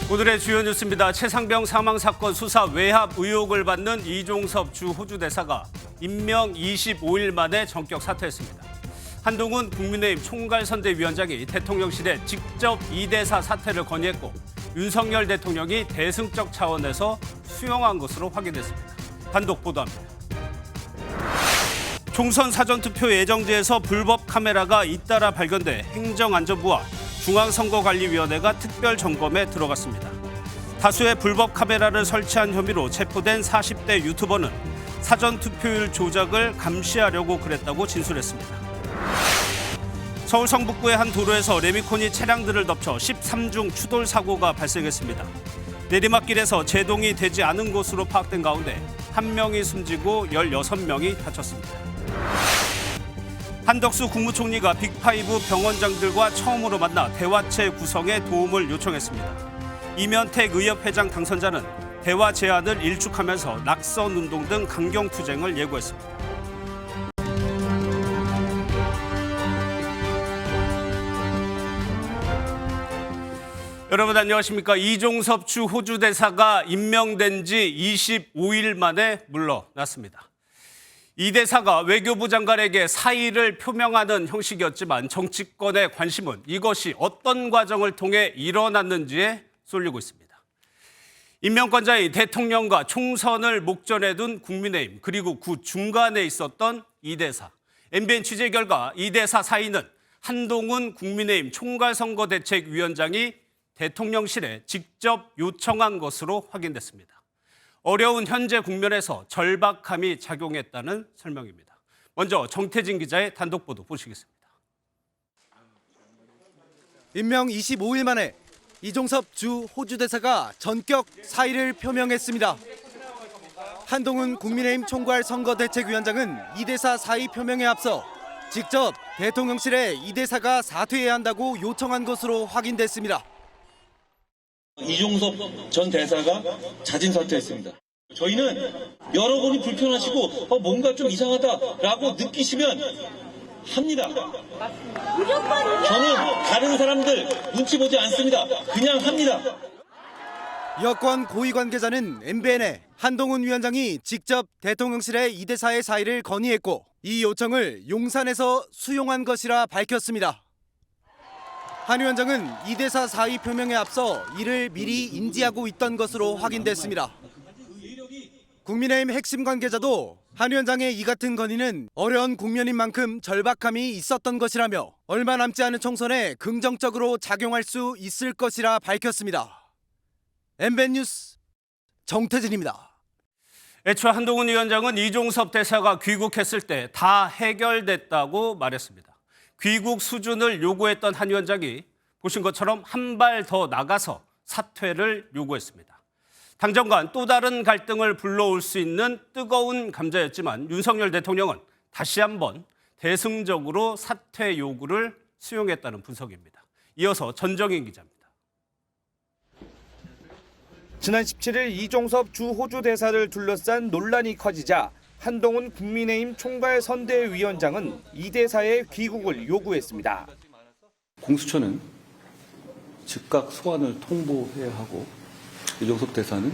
오늘의 주요 뉴스입니다. 최상병 사망 사건 수사 외압 의혹을 받는 이종섭 주 호주 대사가 임명 25일 만에 전격 사퇴했습니다. 한동훈 국민의힘 총괄선대위원장이 대통령실에 직접 이 대사 사퇴를 건의했고 윤석열 대통령이 대승적 차원에서 수용한 것으로 확인됐습니다. 단독 보도합니다. 총선 사전투표 예정지에서 불법 카메라가 잇따라 발견돼 행정안전부와 중앙선거관리위원회가 특별 점검에 들어갔습니다. 다수의 불법 카메라를 설치한 혐의로 체포된 40대 유튜버는 사전투표율 조작을 감시하려고 그랬다고 진술했습니다. 서울 성북구의 한 도로에서 레미콘이 차량들을 덮쳐 13중 추돌 사고가 발생했습니다. 내리막길에서 제동이 되지 않은 것으로 파악된 가운데 1명이 숨지고 16명이 다쳤습니다. 한덕수 국무총리가 빅5 병원장들과 처음으로 만나 대화체 구성에 도움을 요청했습니다. 이면택 의협회장 당선자는 대화 제안을 일축하면서 낙선운동 등 강경투쟁을 예고했습니다. 여러분 안녕하십니까. 이종섭 주 호주 대사가 임명된 지 25일 만에 물러났습니다. 이 대사가 외교부 장관에게 사의를 표명하는 형식이었지만 정치권의 관심은 이것이 어떤 과정을 통해 일어났는지에 쏠리고 있습니다. 임명권자의 대통령과 총선을 목전에 둔 국민의힘 그리고 그 중간에 있었던 이 대사. MBN 취재 결과 이 대사 사이는 한동훈 국민의힘 총괄선거대책위원장이 대통령실에 직접 요청한 것으로 확인됐습니다. 어려운 현재 국면에서 절박함이 작용했다는 설명입니다. 먼저 정태진 기자의 단독 보도 보시겠습니다. 임명 25일 만에 이종섭 주 호주 대사가 전격 사의를 표명했습니다. 한동훈 국민의힘 총괄선거대책위원장은 이 대사 사의 표명에 앞서 직접 대통령실에 이 대사가 사퇴해야 한다고 요청한 것으로 확인됐습니다. 이종섭 전 대사가 자진 사퇴했습니다. 저희는 여러분이 불편하시고 뭔가 좀 이상하다라고 느끼시면 합니다. 저는 다른 사람들 눈치 보지 않습니다. 그냥 합니다. 여권 고위 관계자는 MBN에 한동훈 위원장이 직접 대통령실에 이 대사의 사의를 건의했고 이 요청을 용산에서 수용한 것이라 밝혔습니다. 한 위원장은 이 대사 사의 표명에 앞서 이를 미리 인지하고 있던 것으로 확인됐습니다. 국민의힘 핵심 관계자도 한 위원장의 이 같은 건의는 어려운 국면인 만큼 절박함이 있었던 것이라며 얼마 남지 않은 총선에 긍정적으로 작용할 수 있을 것이라 밝혔습니다. MBN 뉴스 정태진입니다. 애초 한동훈 위원장은 이종섭 대사가 귀국했을 때 다 해결됐다고 말했습니다. 귀국 수준을 요구했던 한 위원장이 보신 것처럼 한 발 더 나가서 사퇴를 요구했습니다. 당정간 또 다른 갈등을 불러올 수 있는 뜨거운 감자였지만 윤석열 대통령은 다시 한번 대승적으로 사퇴 요구를 수용했다는 분석입니다. 이어서 전정인 기자입니다. 지난 17일 이종섭 주 호주 대사를 둘러싼 논란이 커지자 한동훈 국민의힘 총괄선대위원장은 이 대사의 귀국을 요구했습니다. 공수처는 즉각 소환을 통보해야 하고 이종섭 대사는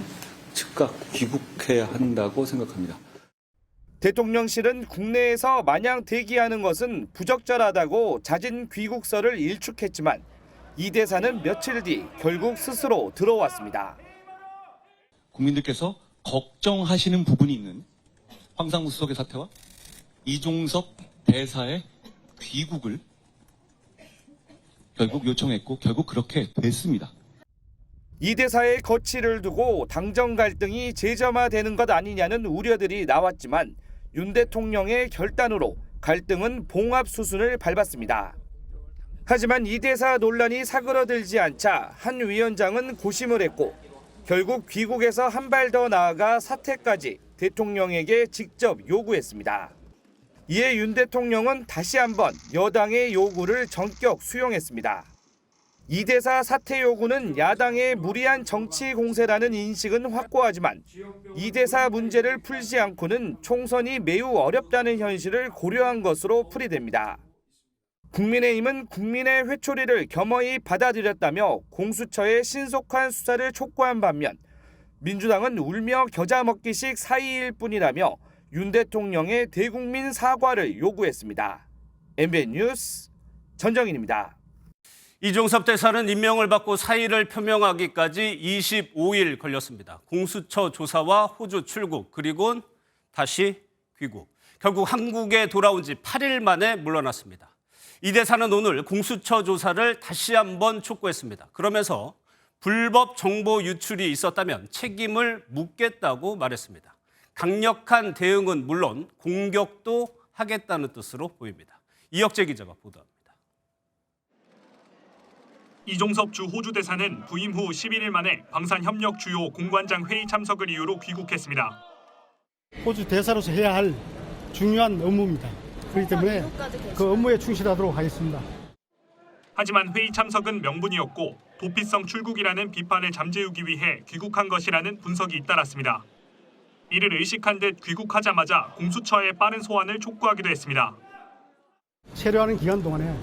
즉각 귀국해야 한다고 생각합니다. 대통령실은 국내에서 마냥 대기하는 것은 부적절하다고 자진 귀국서를 일축했지만 이 대사는 며칠 뒤 결국 스스로 들어왔습니다. 국민들께서 걱정하시는 부분이 있는 황상무 수석의 사퇴와 이종섭 대사의 귀국을 결국 요청했고 결국 그렇게 됐습니다. 이 대사의 거취를 두고 당정 갈등이 재점화되는 것 아니냐는 우려들이 나왔지만 윤 대통령의 결단으로 갈등은 봉합 수순을 밟았습니다. 하지만 이 대사 논란이 사그러들지 않자 한 위원장은 고심을 했고 결국 귀국에서 한 발 더 나아가 사퇴까지 대통령에게 직접 요구했습니다. 이에 윤 대통령은 다시 한번 여당의 요구를 전격 수용했습니다. 이 대사 사퇴 요구는 야당의 무리한 정치 공세라는 인식은 확고하지만 이 대사 문제를 풀지 않고는 총선이 매우 어렵다는 현실을 고려한 것으로 풀이됩니다. 국민의힘은 국민의 회초리를 겸허히 받아들였다며 공수처의 신속한 수사를 촉구한 반면 민주당은 울며 겨자 먹기식 사이일 뿐이라며 윤 대통령의 대국민 사과를 요구했습니다. MBN 뉴스 전정인입니다. 이종섭 대사는 임명을 받고 사의를 표명하기까지 25일 걸렸습니다. 공수처 조사와 호주 출국, 그리고 다시 귀국. 결국 한국에 돌아온 지 8일 만에 물러났습니다. 이 대사는 오늘 공수처 조사를 다시 한번 촉구했습니다. 그러면서 불법 정보 유출이 있었다면 책임을 묻겠다고 말했습니다. 강력한 대응은 물론 공격도 하겠다는 뜻으로 보입니다. 이혁재 기자가 보도합니다. 이종섭 주 호주 대사는 부임 후 11일 만에 방산협력 주요 공관장 회의 참석을 이유로 귀국했습니다. 호주 대사로서 해야 할 중요한 업무입니다. 그렇기 때문에 그 업무에 충실하도록 하겠습니다. 하지만 회의 참석은 명분이었고 도피성 출국이라는 비판을 잠재우기 위해 귀국한 것이라는 분석이 잇따랐습니다. 이를 의식한 듯 귀국하자마자 공수처의 빠른 소환을 촉구하기도 했습니다. 체류하는 기간 동안에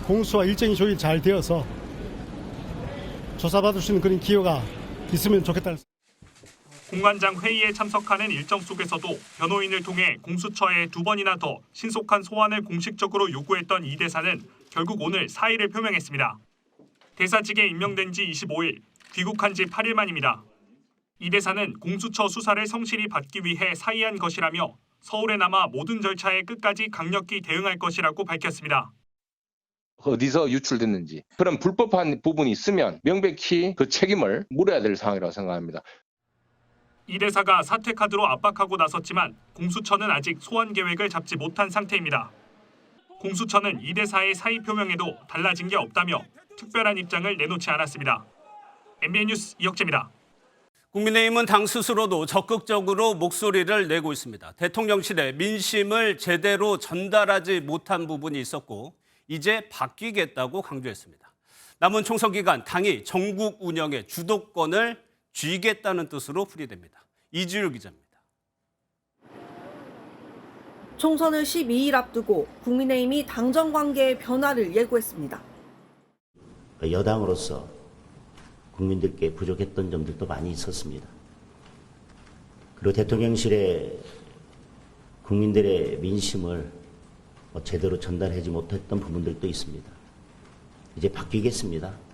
공수와 일정이 조율 잘 되어서 조사받을 수 있는 그런 기회가 있으면 좋겠다. 공관장 회의에 참석하는 일정 속에서도 변호인을 통해 공수처에 2번이나 더 신속한 소환을 공식적으로 요구했던 이 대사는 결국 오늘 사의를 표명했습니다. 대사직에 임명된 지 25일, 귀국한 지 8일 만입니다. 이 대사는 공수처 수사를 성실히 받기 위해 사의한 것이라며 서울에 남아 모든 절차에 끝까지 강력히 대응할 것이라고 밝혔습니다. 어디서 유출됐는지 그런 불법한 부분이 있으면 명백히 그 책임을 물어야 될 상황이라고 생각합니다. 이 대사가 사퇴 카드로 압박하고 나섰지만 공수처는 아직 소환 계획을 잡지 못한 상태입니다. 공수처는 이 대사의 사의 표명에도 달라진 게 없다며 특별한 입장을 내놓지 않았습니다. MBN 뉴스 이혁재입니다. 국민의힘은 당 스스로도 적극적으로 목소리를 내고 있습니다. 대통령실에 민심을 제대로 전달하지 못한 부분이 있었고 이제 바뀌겠다고 강조했습니다. 남은 총선 기간 당이 전국 운영의 주도권을 쥐겠다는 뜻으로 풀이됩니다. 이주율 기자입니다. 총선을 12일 앞두고 국민의힘이 당정 관계의 변화를 예고했습니다. 여당으로서 국민들께 부족했던 점들도 많이 있었습니다. 그리고 대통령실에 국민들의 민심을 제대로 전달하지 못했던 부분들도 있습니다. 이제 바뀌겠습니다.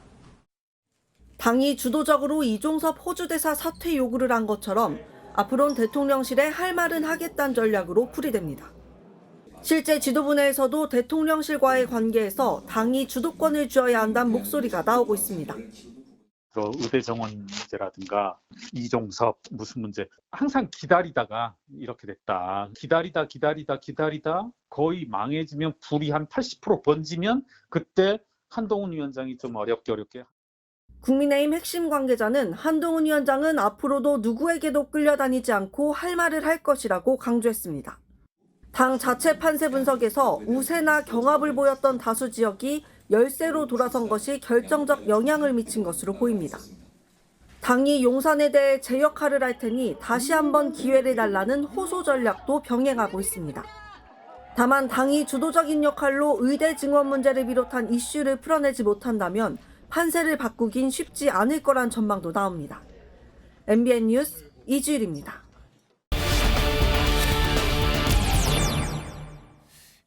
당이 주도적으로 이종섭 호주 대사 사퇴 요구를 한 것처럼 앞으로는 대통령실에 할 말은 하겠다는 전략으로 풀이됩니다. 실제 지도부 내에서도 대통령실과의 관계에서 당이 주도권을 쥐어야 한다는 목소리가 나오고 있습니다. 의대 정원 문제라든가 이종섭 무슨 문제 항상 기다리다가 이렇게 됐다. 기다리다 거의 망해지면 불이 한 80% 번지면 그때 한동훈 위원장이 좀 어렵게 국민의힘 핵심 관계자는 한동훈 위원장은 앞으로도 누구에게도 끌려다니지 않고 할 말을 할 것이라고 강조했습니다. 당 자체 판세 분석에서 우세나 경합을 보였던 다수 지역이 열세로 돌아선 것이 결정적 영향을 미친 것으로 보입니다. 당이 용산에 대해 제 역할을 할 테니 다시 한번 기회를 달라는 호소 전략도 병행하고 있습니다. 다만 당이 주도적인 역할로 의대 증원 문제를 비롯한 이슈를 풀어내지 못한다면 판세를 바꾸긴 쉽지 않을 거란 전망도 나옵니다. MBN 뉴스 이주일입니다.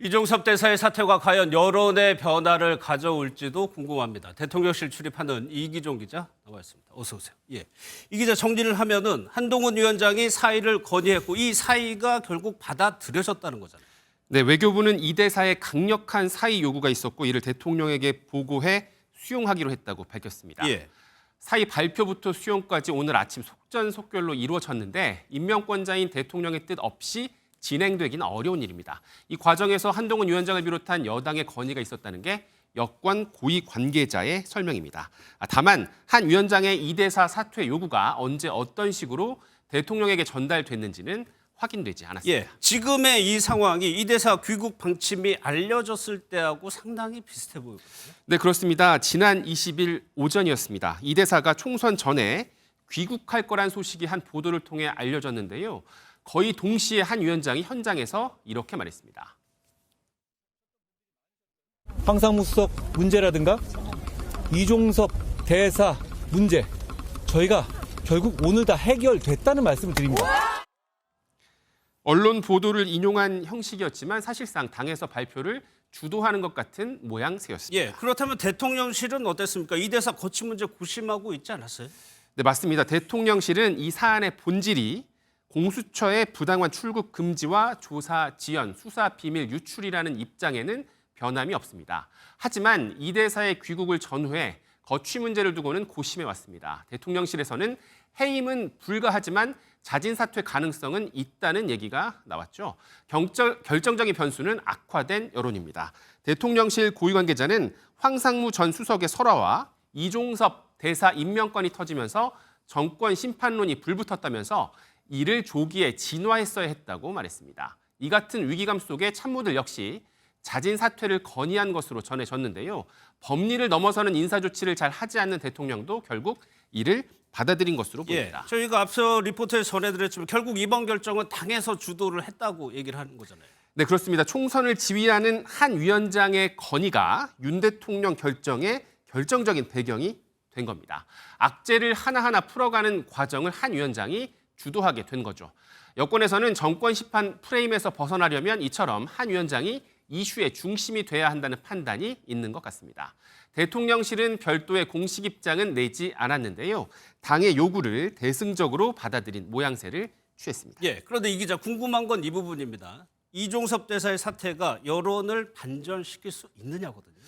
이종섭 대사의 사퇴가 과연 여론의 변화를 가져올지도 궁금합니다. 대통령실 출입하는 이기종 기자 나와 있습니다. 어서 오세요. 예, 이 기자 정리를 하면은 한동훈 위원장이 사의를 건의했고 이 사의가 결국 받아들여졌다는 거잖아요. 네, 외교부는 이 대사의 강력한 사의 요구가 있었고 이를 대통령에게 보고해 수용하기로 했다고 밝혔습니다. 예. 사의 발표부터 수용까지 오늘 아침 속전속결로 이루어졌는데 임명권자인 대통령의 뜻 없이 진행되기는 어려운 일입니다. 이 과정에서 한동훈 위원장을 비롯한 여당의 건의가 있었다는 게 여권 고위 관계자의 설명입니다. 다만 한 위원장의 이 대사 사퇴 요구가 언제 어떤 식으로 대통령에게 전달됐는지는 확인되지 않았습니다. 예, 지금의 이 상황이 이 대사 귀국 방침이 알려졌을 때하고 상당히 비슷해 보이거든요. 네, 그렇습니다. 지난 20일 오전이었습니다. 이 대사가 총선 전에 귀국할 거란 소식이 한 보도를 통해 알려졌는데요. 거의 동시에 한 위원장이 현장에서 이렇게 말했습니다. 황상무 수석 문제라든가 이종섭 대사 문제 저희가 결국 오늘 다 해결됐다는 말씀을 드립니다. 언론 보도를 인용한 형식이었지만 사실상 당에서 발표를 주도하는 것 같은 모양새였습니다. 예, 그렇다면 대통령실은 어땠습니까? 이 대사 거취 문제 고심하고 있지 않았어요? 네, 맞습니다. 대통령실은 이 사안의 본질이 공수처의 부당한 출국 금지와 조사 지연, 수사 비밀 유출이라는 입장에는 변함이 없습니다. 하지만 이 대사의 귀국을 전후해 거취 문제를 두고는 고심해 왔습니다. 대통령실에서는 해임은 불가하지만 자진 사퇴 가능성은 있다는 얘기가 나왔죠. 결정적인 변수는 악화된 여론입니다. 대통령실 고위 관계자는 황상무 전 수석의 설화와 이종섭 대사 임명권이 터지면서 정권 심판론이 불붙었다면서 이를 조기에 진화했어야 했다고 말했습니다. 이 같은 위기감 속에 참모들 역시 자진 사퇴를 건의한 것으로 전해졌는데요. 법리를 넘어서는 인사 조치를 잘 하지 않는 대통령도 결국 이를 받아들인 것으로 보입니다. 예, 저희가 앞서 리포트에 전해드렸지만 결국 이번 결정은 당에서 주도를 했다고 얘기를 하는 거잖아요. 네, 그렇습니다. 총선을 지휘하는 한 위원장의 건의가 윤 대통령 결정의 결정적인 배경이 된 겁니다. 악재를 하나하나 풀어가는 과정을 한 위원장이 주도하게 된 거죠. 여권에서는 정권 심판 프레임에서 벗어나려면 이처럼 한 위원장이 이슈의 중심이 돼야 한다는 판단이 있는 것 같습니다. 대통령실은 별도의 공식 입장은 내지 않았는데요. 당의 요구를 대승적으로 받아들인 모양새를 취했습니다. 예, 그런데 이 기자 궁금한 건 이 부분입니다. 이종섭 대사의 사태가 여론을 반전시킬 수 있느냐거든요.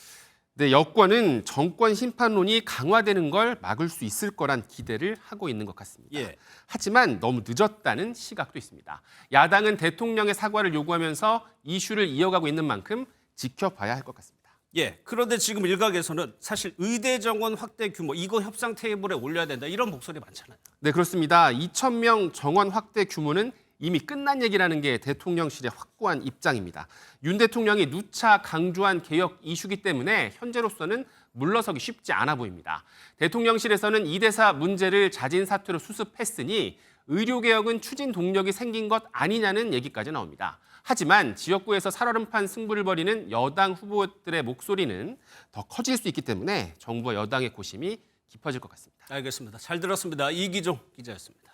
네, 여권은 정권 심판론이 강화되는 걸 막을 수 있을 거란 기대를 하고 있는 것 같습니다. 예. 하지만 너무 늦었다는 시각도 있습니다. 야당은 대통령의 사과를 요구하면서 이슈를 이어가고 있는 만큼 지켜봐야 할 것 같습니다. 예, 그런데 지금 일각에서는 사실 의대 정원 확대 규모 이거 협상 테이블에 올려야 된다 이런 목소리 많잖아요. 네, 그렇습니다. 2,000명 정원 확대 규모는 이미 끝난 얘기라는 게 대통령실의 확고한 입장입니다. 윤 대통령이 누차 강조한 개혁 이슈기 때문에 현재로서는 물러서기 쉽지 않아 보입니다. 대통령실에서는 이 대사 문제를 자진 사퇴로 수습했으니 의료개혁은 추진 동력이 생긴 것 아니냐는 얘기까지 나옵니다. 하지만 지역구에서 살얼음판 승부를 벌이는 여당 후보들의 목소리는 더 커질 수 있기 때문에 정부와 여당의 고심이 깊어질 것 같습니다. 알겠습니다. 잘 들었습니다. 이기종 기자였습니다.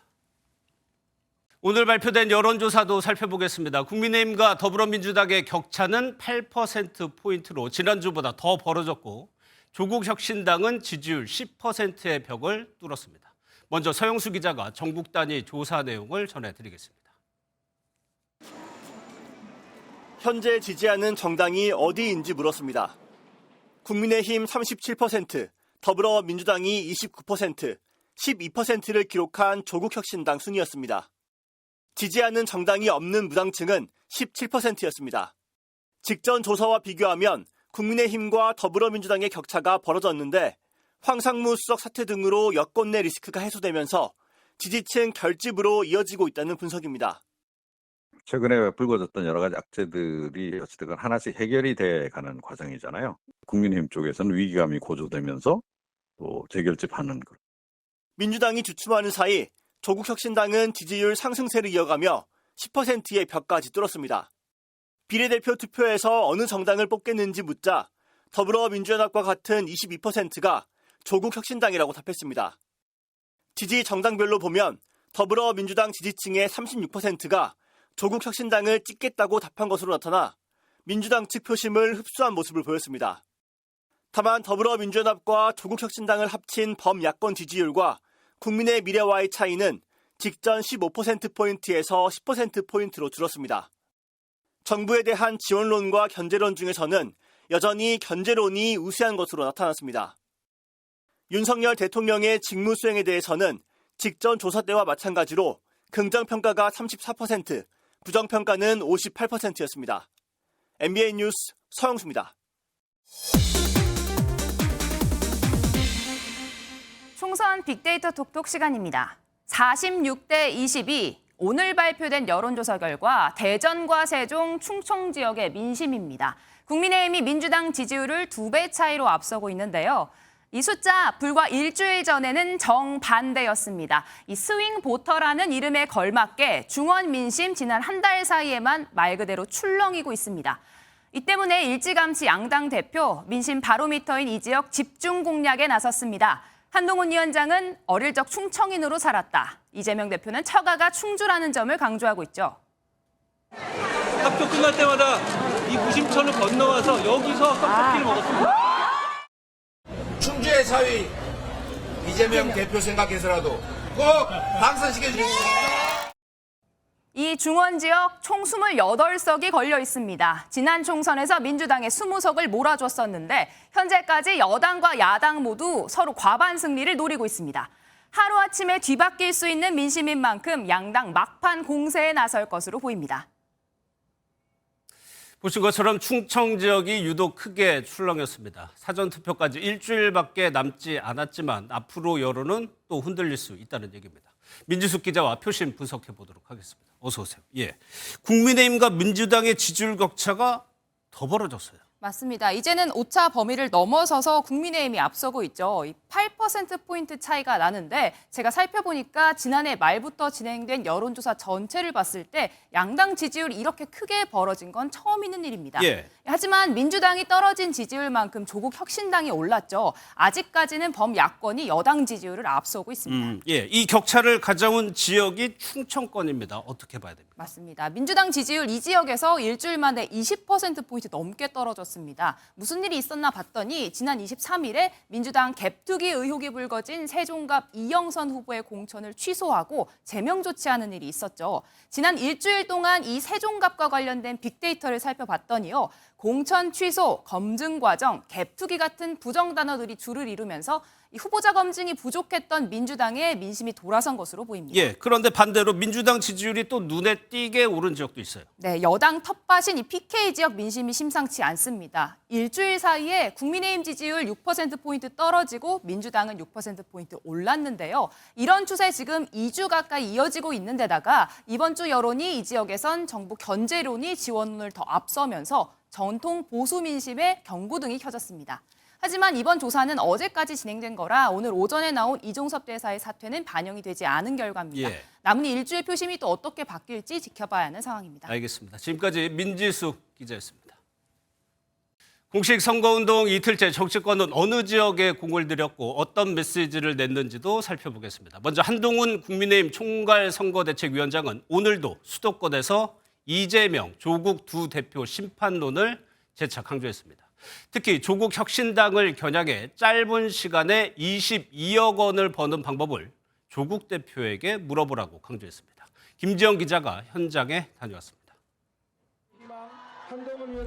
오늘 발표된 여론조사도 살펴보겠습니다. 국민의힘과 더불어민주당의 격차는 8%포인트로 지난주보다 더 벌어졌고 조국혁신당은 지지율 10%의 벽을 뚫었습니다. 먼저 서영수 기자가 전국 단위 조사 내용을 전해드리겠습니다. 현재 지지하는 정당이 어디인지 물었습니다. 국민의힘 37%, 더불어민주당이 29%, 12%를 기록한 조국혁신당 순이었습니다. 지지하는 정당이 없는 무당층은 17%였습니다. 직전 조사와 비교하면 국민의힘과 더불어민주당의 격차가 벌어졌는데 황상무 수석 사퇴 등으로 여권 내 리스크가 해소되면서 지지층 결집으로 이어지고 있다는 분석입니다. 최근에 불거졌던 여러 가지 악재들이 어찌됐든 하나씩 해결이 돼가는 과정이잖아요. 국민의힘 쪽에서는 위기감이 고조되면서 또 재결집하는 것. 민주당이 주춤하는 사이 조국혁신당은 지지율 상승세를 이어가며 10%의 벽까지 뚫었습니다. 비례대표 투표에서 어느 정당을 뽑겠는지 묻자 더불어민주연합과 같은 22%가 조국혁신당이라고 답했습니다. 지지 정당별로 보면 더불어민주당 지지층의 36%가 조국혁신당을 찍겠다고 답한 것으로 나타나 민주당 측 표심을 흡수한 모습을 보였습니다. 다만 더불어민주연합과 조국혁신당을 합친 범야권 지지율과 국민의 미래와의 차이는 직전 15%포인트에서 10%포인트로 줄었습니다. 정부에 대한 지원론과 견제론 중에서는 여전히 견제론이 우세한 것으로 나타났습니다. 윤석열 대통령의 직무 수행에 대해서는 직전 조사 때와 마찬가지로 긍정평가가 34%, 부정평가는 58%였습니다. MBN 뉴스 서영수입니다. 총선 빅데이터 톡톡 시간입니다. 46대 22, 오늘 발표된 여론조사 결과 대전과 세종, 충청 지역의 민심입니다. 국민의힘이 민주당 지지율을 2배 차이로 앞서고 있는데요. 이 숫자 불과 일주일 전에는 정반대였습니다. 이 스윙 보터라는 이름에 걸맞게 중원 민심 지난 한 달 사이에만 말 그대로 출렁이고 있습니다. 이 때문에 일찌감치 양당 대표, 민심 바로미터인 이 지역 집중 공략에 나섰습니다. 한동훈 위원장은 어릴 적 충청인으로 살았다. 이재명 대표는 처가가 충주라는 점을 강조하고 있죠. 학교 끝날 때마다 이 무심천을 건너와서 여기서 떡볶이를 먹었습니다. 충주의 사위 이재명 대표 생각해서라도 꼭 당선시켜주십시오. 이 중원 지역 총 28석이 걸려 있습니다. 지난 총선에서 민주당에 20석을 몰아줬었는데 현재까지 여당과 야당 모두 서로 과반 승리를 노리고 있습니다. 하루아침에 뒤바뀔 수 있는 민심인 만큼 양당 막판 공세에 나설 것으로 보입니다. 보신 것처럼 충청 지역이 유독 크게 출렁였습니다. 사전투표까지 일주일밖에 남지 않았지만 앞으로 여론은 또 흔들릴 수 있다는 얘기입니다. 민지숙 기자와 표심 분석해 보도록 하겠습니다. 어서 오세요. 예, 국민의힘과 민주당의 지지율 격차가 더 벌어졌어요. 맞습니다. 이제는 오차 범위를 넘어서서 국민의힘이 앞서고 있죠. 8%포인트 차이가 나는데 제가 살펴보니까 지난해 말부터 진행된 여론조사 전체를 봤을 때 양당 지지율이 이렇게 크게 벌어진 건 처음 있는 일입니다. 예. 하지만 민주당이 떨어진 지지율만큼 조국 혁신당이 올랐죠. 아직까지는 범야권이 여당 지지율을 앞서고 있습니다. 예, 이 격차를 가져온 지역이 충청권입니다. 어떻게 봐야 됩니까? 맞습니다. 민주당 지지율 이 지역에서 일주일 만에 20%포인트 넘게 떨어졌습니다. 무슨 일이 있었나 봤더니 지난 23일에 민주당 갭투기 의혹이 불거진 세종갑 이영선 후보의 공천을 취소하고 제명 조치하는 일이 있었죠. 지난 일주일 동안 이 세종갑과 관련된 빅데이터를 살펴봤더니요. 공천 취소, 검증 과정, 갭투기 같은 부정 단어들이 줄을 이루면서 이 후보자 검증이 부족했던 민주당의 민심이 돌아선 것으로 보입니다. 예, 그런데 반대로 민주당 지지율이 또 눈에 띄게 오른 지역도 있어요. 네, 여당 텃밭인 이 PK 지역 민심이 심상치 않습니다. 일주일 사이에 국민의힘 지지율 6%포인트 떨어지고 민주당은 6%포인트 올랐는데요. 이런 추세 지금 2주 가까이 이어지고 있는 데다가 이번 주 여론이 이 지역에선 정부 견제론이 지원론을 더 앞서면서 전통 보수 민심에 경고등이 켜졌습니다. 하지만 이번 조사는 어제까지 진행된 거라 오늘 오전에 나온 이종섭 대사의 사퇴는 반영이 되지 않은 결과입니다. 예. 남은 일주일 표심이 또 어떻게 바뀔지 지켜봐야 하는 상황입니다. 알겠습니다. 지금까지 민지숙 기자였습니다. 공식 선거운동 이틀째 정치권은 어느 지역에 공을 들였고 어떤 메시지를 냈는지도 살펴보겠습니다. 먼저 한동훈 국민의힘 총괄선거대책위원장은 오늘도 수도권에서 이재명, 조국 두 대표 심판론을 재차 강조했습니다. 특히 조국 혁신당을 겨냥해 짧은 시간에 22억 원을 버는 방법을 조국 대표에게 물어보라고 강조했습니다. 김지영 기자가 현장에 다녀왔습니다.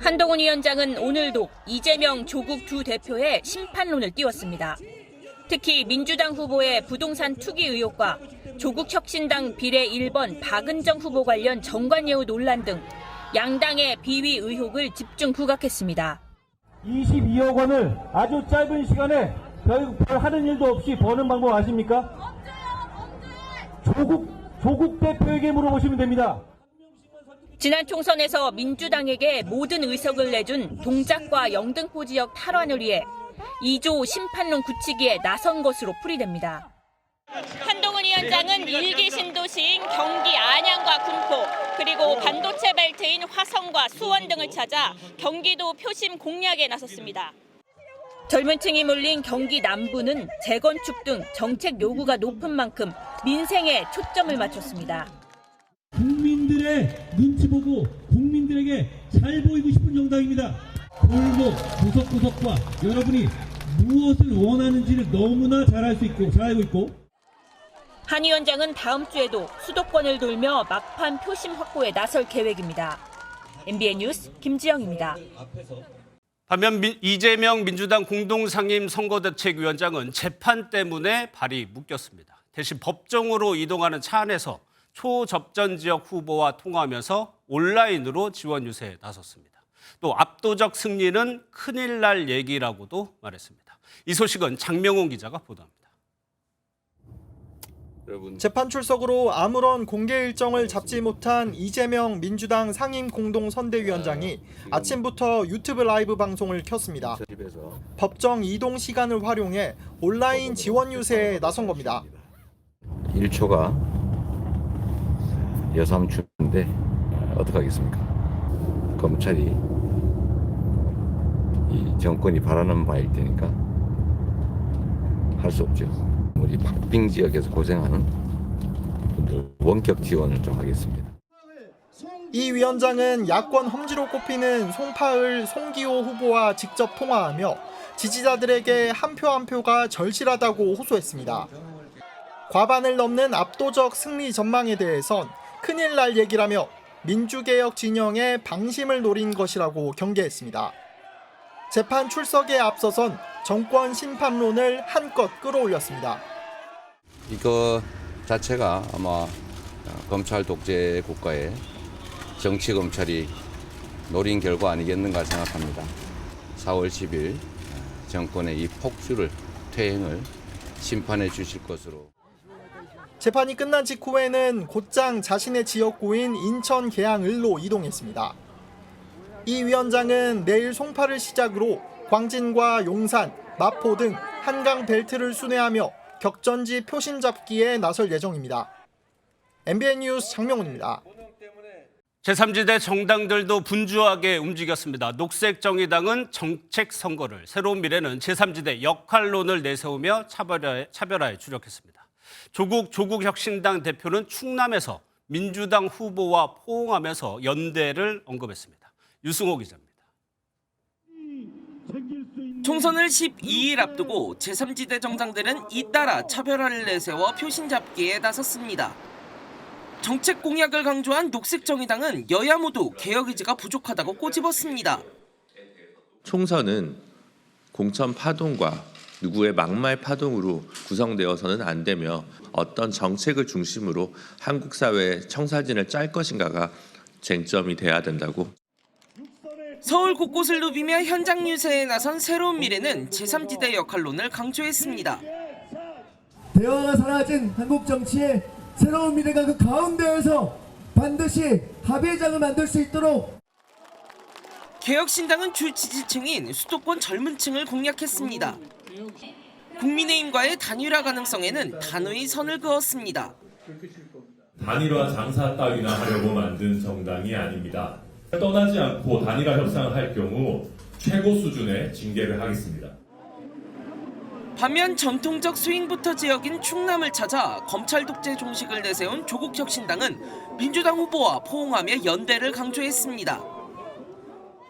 한동훈 위원장은 오늘도 이재명, 조국 두 대표의 심판론을 띄웠습니다. 특히 민주당 후보의 부동산 투기 의혹과 조국 혁신당 비례 1번 박은정 후보 관련 정관예우 논란 등 양당의 비위 의혹을 집중 부각했습니다. 22억 원을 아주 짧은 시간에 별 하는 일도 없이 버는 방법 아십니까? 조국 대표에게 물어보시면 됩니다. 지난 총선에서 민주당에게 모든 의석을 내준 동작과 영등포 지역 탈환을 위해 2조 심판론 굳히기에 나선 것으로 풀이됩니다. 한동훈 위원장은 일기 신도시인 경기 안양과 군포 그리고 반도체 벨트인 화성과 수원 등을 찾아 경기도 표심 공략에 나섰습니다. 젊은 층이 몰린 경기 남부는 재건축 등 정책 요구가 높은 만큼 민생에 초점을 맞췄습니다. 국민들의 눈치 보고 국민들에게 잘 보이고 싶은 정당입니다. 골목 구석구석과 여러분이 무엇을 원하는지를 너무나 잘 알고 있고 한 위원장은 다음 주에도 수도권을 돌며 막판 표심 확보에 나설 계획입니다. MBN 뉴스 김지영입니다. 반면 이재명 민주당 공동상임 선거대책위원장은 재판 때문에 발이 묶였습니다. 대신 법정으로 이동하는 차 안에서 초접전 지역 후보와 통화하면서 온라인으로 지원 유세에 나섰습니다. 또 압도적 승리는 큰일 날 얘기라고도 말했습니다. 이 소식은 장명훈 기자가 보도합니다. 재판 출석으로 아무런 공개 일정을 잡지 못한 이재명 민주당 상임 공동선대위원장이 아침부터 유튜브 라이브 방송을 켰습니다. 법정 이동 시간을 활용해 온라인 지원 유세에 나선 겁니다. 1초가 여삼춘인데 어떡하겠습니까? 검찰이 이 정권이 바라는 바일 테니까 할 수 없죠. 우리 박빙 지역에서 고생하는 분들 원격 지원을 좀 하겠습니다. 이 위원장은 야권 험지로 꼽히는 송파을 송기호 후보와 직접 통화하며 지지자들에게 한 표 한 표가 절실하다고 호소했습니다. 과반을 넘는 압도적 승리 전망에 대해선 큰일 날 얘기라며 민주개혁 진영의 방심을 노린 것이라고 경계했습니다. 재판 출석에 앞서선 정권 심판론을 한껏 끌어올렸습니다. 이거 자체가 아마 검찰 독재 국가에 정치 검찰이 노린 결과 아니겠는가 생각합니다. 4월 10일 정권의 이 폭주를 퇴행을 심판해 주실 것으로. 재판이 끝난 직후에는 곧장 자신의 지역구인 인천 계양을로 이동했습니다. 이 위원장은 내일 송파를 시작으로 광진과 용산, 마포 등 한강 벨트를 순회하며 격전지 표심 잡기에 나설 예정입니다. MBN 뉴스 장명훈입니다. 제3지대 정당들도 분주하게 움직였습니다. 녹색정의당은 정책 선거를, 새로운 미래는 제3지대 역할론을 내세우며 차별화에 주력했습니다. 조국혁신당 대표는 충남에서 민주당 후보와 포옹하면서 연대를 언급했습니다. 유승호 기자입니다. 총선을 12일 앞두고 제3지대 정당들은 잇따라 차별화를 내세워 표심 잡기에 나섰습니다. 정책 공약을 강조한 녹색정의당은 여야 모두 개혁 의지가 부족하다고 꼬집었습니다. 총선은 공천 파동과 누구의 막말 파동으로 구성되어서는 안 되며 어떤 정책을 중심으로 한국 사회의 청사진을 짤 것인가가 쟁점이 돼야 된다고. 서울 곳곳을 누비며 현장 유세에 나선 새로운 미래는 제3지대 역할론을 강조했습니다. 대화가 사라진 한국 정치에 새로운 미래가 그 가운데에서 반드시 합의장을 만들 수 있도록. 개혁신당은 주 지지층인 수도권 젊은 층을 공략했습니다. 국민의힘과의 단일화 가능성에는 단호히 선을 그었습니다. 단일화 장사 따위나 하려고 만든 정당이 아닙니다. 떠나지 않고 단일화 협상을 할 경우 최고 수준의 징계를 하겠습니다. 반면 전통적 스윙부터 지역인 충남을 찾아 검찰 독재 종식을 내세운 조국혁신당은 민주당 후보와 포옹하며 연대를 강조했습니다.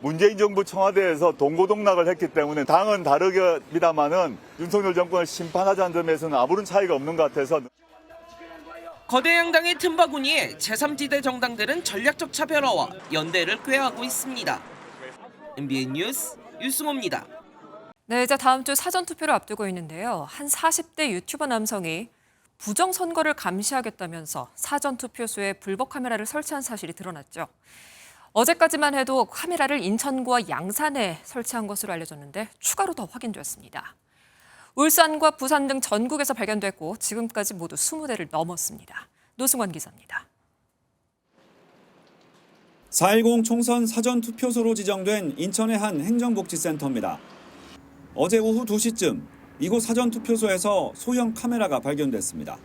문재인 정부 청와대에서 동고동락을 했기 때문에 당은 다르겠습니다만은 윤석열 정권을 심판하자는 점에서는 아무런 차이가 없는 것 같아서. 거대 양당의 틈바구니에 제3지대 정당들은 전략적 차별화와 연대를 꾀하고 있습니다. MBN 뉴스 유승호입니다. 네, 이제 다음 주 사전투표를 앞두고 있는데요. 한 40대 유튜버 남성이 부정선거를 감시하겠다면서 사전투표소에 불법 카메라를 설치한 사실이 드러났죠. 어제까지만 해도 카메라를 인천과 양산에 설치한 것으로 알려졌는데 추가로 더 확인됐습니다. 울산과 부산 등 전국에서 발견됐고 지금까지 모두 20대를 넘었습니다. 노승원 기자입니다. 4.10 총선 사전투표소로 지정된 인천의 한 행정복지센터입니다. 어제 오후 2시쯤 이곳 사전투표소에서 소형 카메라가 발견됐습니다.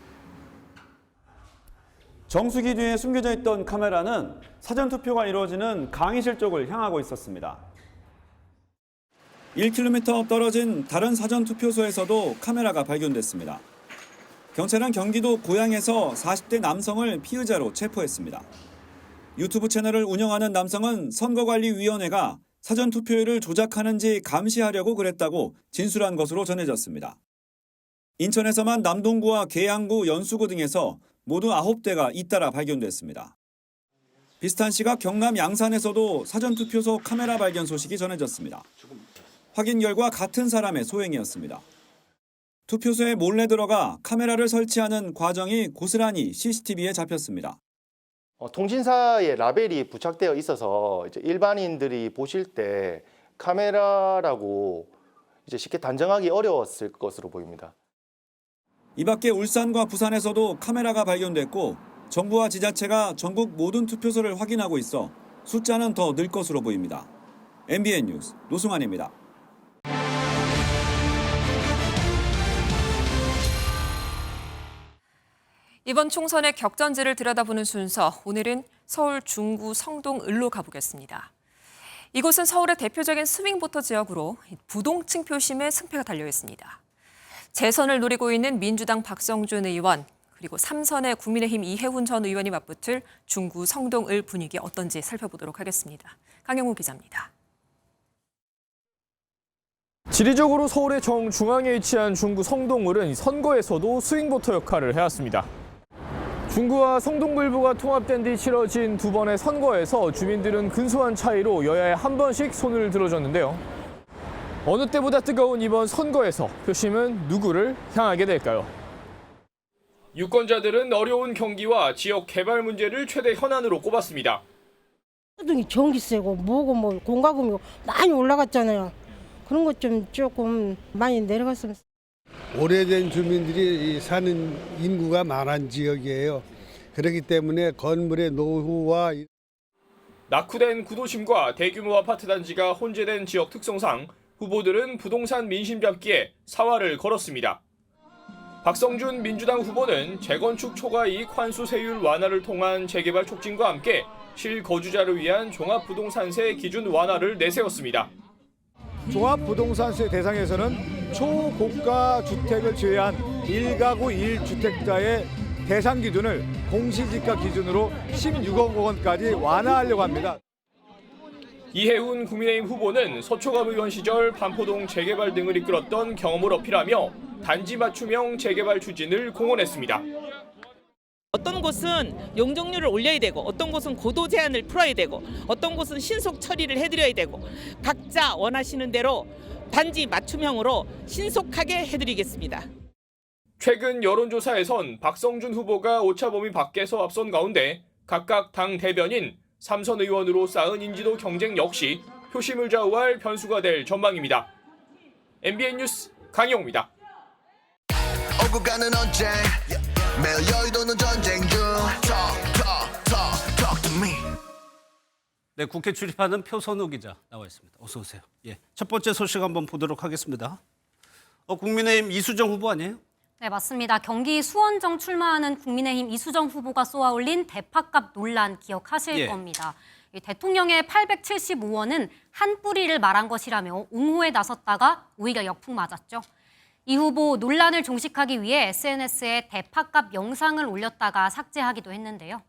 정수기 뒤에 숨겨져 있던 카메라는 사전투표가 이루어지는 강의실 쪽을 향하고 있었습니다. 1km 떨어진 다른 사전투표소에서도 카메라가 발견됐습니다. 경찰은 경기도 고양에서 40대 남성을 피의자로 체포했습니다. 유튜브 채널을 운영하는 남성은 선거관리위원회가 사전투표율을 조작하는지 감시하려고 그랬다고 진술한 것으로 전해졌습니다. 인천에서만 남동구와 계양구, 연수구 등에서 모두 9대가 잇따라 발견됐습니다. 비슷한 시각 경남 양산에서도 사전투표소 카메라 발견 소식이 전해졌습니다. 확인 결과 같은 사람의 소행이었습니다. 투표소에 몰래 들어가 카메라를 설치하는 과정이 고스란히 CCTV에 잡혔습니다. 통신사의 라벨이 부착되어 있어서 이제 일반인들이 보실 때 카메라라고 이제 쉽게 단정하기 어려웠을 것으로 보입니다. 이 밖에 울산과 부산에서도 카메라가 발견됐고 정부와 지자체가 전국 모든 투표소를 확인하고 있어 숫자는 더 늘 것으로 보입니다. MBN 뉴스 노승환입니다. 이번 총선의 격전지를 들여다보는 순서, 오늘은 서울 중구 성동을로 가보겠습니다. 이곳은 서울의 대표적인 스윙보터 지역으로 부동층 표심의 승패가 달려 있습니다. 재선을 노리고 있는 민주당 박성준 의원, 그리고 3선의 국민의힘 이해훈 전 의원이 맞붙을 중구 성동을 분위기 어떤지 살펴보도록 하겠습니다. 강영우 기자입니다. 지리적으로 서울의 정중앙에 위치한 중구 성동을은 선거에서도 스윙보터 역할을 해왔습니다. 중구와 성동불부가 통합된 뒤 치러진 두 번의 선거에서 주민들은 근소한 차이로 여야에 한 번씩 손을 들어줬는데요. 어느 때보다 뜨거운 이번 선거에서 표심은 누구를 향하게 될까요? 유권자들은 어려운 경기와 지역 개발 문제를 최대 현안으로 꼽았습니다. 전기세고 뭐고 뭐 공과금이 많이 올라갔잖아요. 그런 것 좀 조금 많이 내려갔으면. 오래된 주민들이 사는 인구가 많은 지역이에요. 그렇기 때문에 건물의 노후와 낙후된 구도심과 대규모 아파트 단지가 혼재된 지역 특성상 후보들은 부동산 민심 잡기에 사활을 걸었습니다. 박성준 민주당 후보는 재건축 초과이익 환수세율 완화를 통한 재개발 촉진과 함께 실거주자를 위한 종합부동산세 기준 완화를 내세웠습니다. 종합부동산세 대상에서는 초고가 주택을 제외한 1가구 1주택자의 대상 기준을 공시지가 기준으로 16억 원까지 완화하려고 합니다. 이해훈 국민의힘 후보는 서초갑 의원 시절 반포동 재개발 등을 이끌었던 경험을 어필하며 단지 맞춤형 재개발 추진을 공언했습니다. 어떤 곳은 용적률을 올려야 되고 어떤 곳은 고도 제한을 풀어야 되고 어떤 곳은 신속 처리를 해드려야 되고 각자 원하시는 대로 단지 맞춤형으로 신속하게 해드리겠습니다. 최근 여론조사에선 박성준 후보가 오차범위 밖에서 앞선 가운데 각각 당 대변인 3선 의원으로 쌓은 인지도 경쟁 역시 표심을 좌우할 변수가 될 전망입니다. MBN 뉴스 강영우입니다. 오고 가는 언제 매일 여의도는 전쟁 중 Talk to me. 네, 국회 출입하는 표선우 기자 나와 있습니다. 어서 오세요. 예, 첫 번째 소식 한번 보도록 하겠습니다. 국민의힘 이수정 후보 아니에요? 네, 맞습니다. 경기 수원정 출마하는 국민의힘 이수정 후보가 쏘아올린 대파값 논란 기억하실 겁니다. 대통령의 875원은 한 뿌리를 말한 것이라며 옹호에 나섰다가 오히려 역풍 맞았죠. 이 후보 논란을 종식하기 위해 SNS에 대파값 영상을 올렸다가 삭제하기도 했는데요.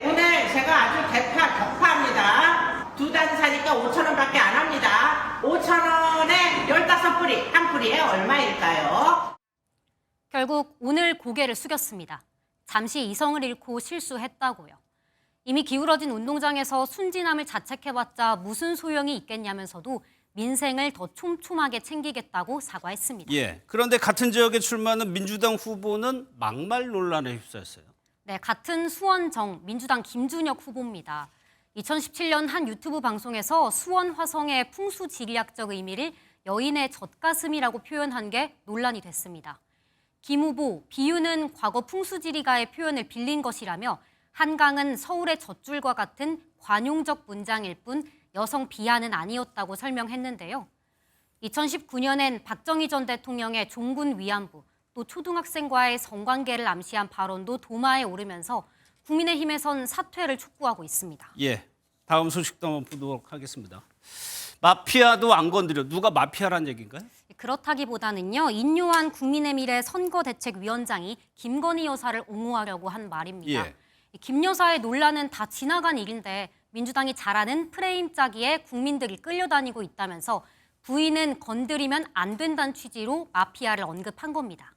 오늘 제가 아주 대파 격파합니다. 두 단 사니까 5,000원밖에 안 합니다. 5,000원에 15뿌리, 한 뿌리에 얼마일까요? 결국 오늘 고개를 숙였습니다. 잠시 이성을 잃고 실수했다고요. 이미 기울어진 운동장에서 순진함을 자책해봤자 무슨 소용이 있겠냐면서도 민생을 더 촘촘하게 챙기겠다고 사과했습니다. 예. 그런데 같은 지역에 출마하는 민주당 후보는 막말 논란에 휩싸였어요. 네, 같은 수원정 민주당 김준혁 후보입니다. 2017년 한 유튜브 방송에서 수원 화성의 풍수지리학적 의미를 여인의 젖가슴이라고 표현한 게 논란이 됐습니다. 김 후보, 비유는 과거 풍수지리가의 표현을 빌린 것이라며 한강은 서울의 젖줄과 같은 관용적 문장일 뿐 여성 비하는 아니었다고 설명했는데요. 2019년엔 박정희 전 대통령의 종군 위안부, 또 초등학생과의 성관계를 암시한 발언도 도마에 오르면서 국민의힘에선 사퇴를 촉구하고 있습니다. 예, 다음 소식도 한번 보도록 하겠습니다. 마피아도 안 건드려. 누가 마피아란 얘기인가요? 그렇다기보다는요. 인요한 국민의미래 선거대책위원장이 김건희 여사를 옹호하려고 한 말입니다. 예. 김 여사의 논란은 다 지나간 일인데 민주당이 잘 아는 프레임 짜기에 국민들이 끌려다니고 있다면서 부인은 건드리면 안 된다는 취지로 마피아를 언급한 겁니다.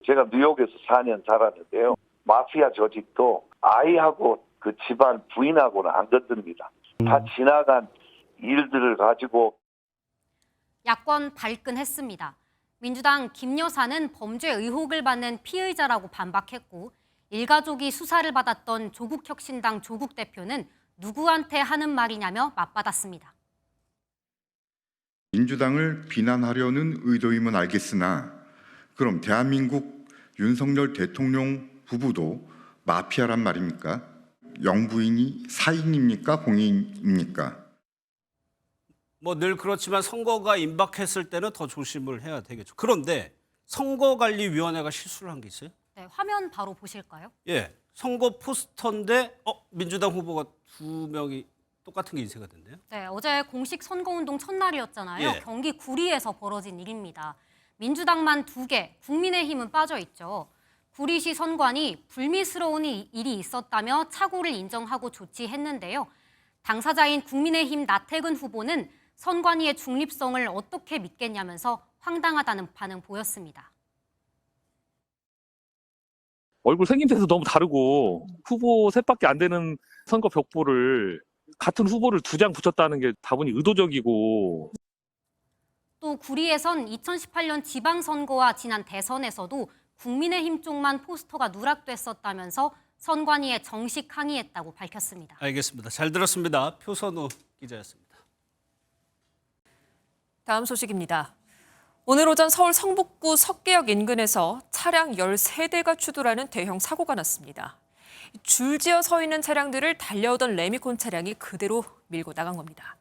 제가 뉴욕에서 4년 살았는데요. 마피아 조직도 아이하고 그 집안 부인하고는 안 건드립니다. 다 지나간 일들을 가지고. 야권 발끈했습니다. 민주당 김 여사는 범죄 의혹을 받는 피의자라고 반박했고 일가족이 수사를 받았던 조국혁신당 조국 대표는 누구한테 하는 말이냐며 맞받았습니다. 민주당을 비난하려는 의도임은 알겠으나 그럼 대한민국 윤석열 대통령 부부도 마피아란 말입니까? 영부인이 사인입니까? 공인입니까? 뭐 늘 그렇지만 선거가 임박했을 때는 더 조심을 해야 되겠죠. 그런데 선거관리위원회가 실수를 한 게 있어요? 네, 화면 바로 보실까요? 예, 선거 포스터인데 민주당 후보가 2명이 똑같은 게 인쇄가 된대요. 네, 어제 공식 선거운동 첫날이었잖아요. 예. 경기 구리에서 벌어진 일입니다. 민주당만 2개, 국민의힘은 빠져 있죠. 구리시 선관위 불미스러운 일이 있었다며 착오를 인정하고 조치했는데요. 당사자인 국민의힘 나태근 후보는 선관위의 중립성을 어떻게 믿겠냐면서 황당하다는 반응 보였습니다. 얼굴 생김새도 너무 다르고 후보 셋밖에 안 되는 선거 벽보를 같은 후보를 2장 붙였다는 게 다분히 의도적이고. 또 구리에선 2018년 지방선거와 지난 대선에서도 국민의힘 쪽만 포스터가 누락됐었다면서 선관위에 정식 항의했다고 밝혔습니다. 알겠습니다. 잘 들었습니다. 표선우 기자였습니다. 다음 소식입니다. 오늘 오전 서울 성북구 석계역 인근에서 차량 13대가 추돌하는 대형 사고가 났습니다. 줄지어 서 있는 차량들을 달려오던 레미콘 차량이 그대로 밀고 나간 겁니다.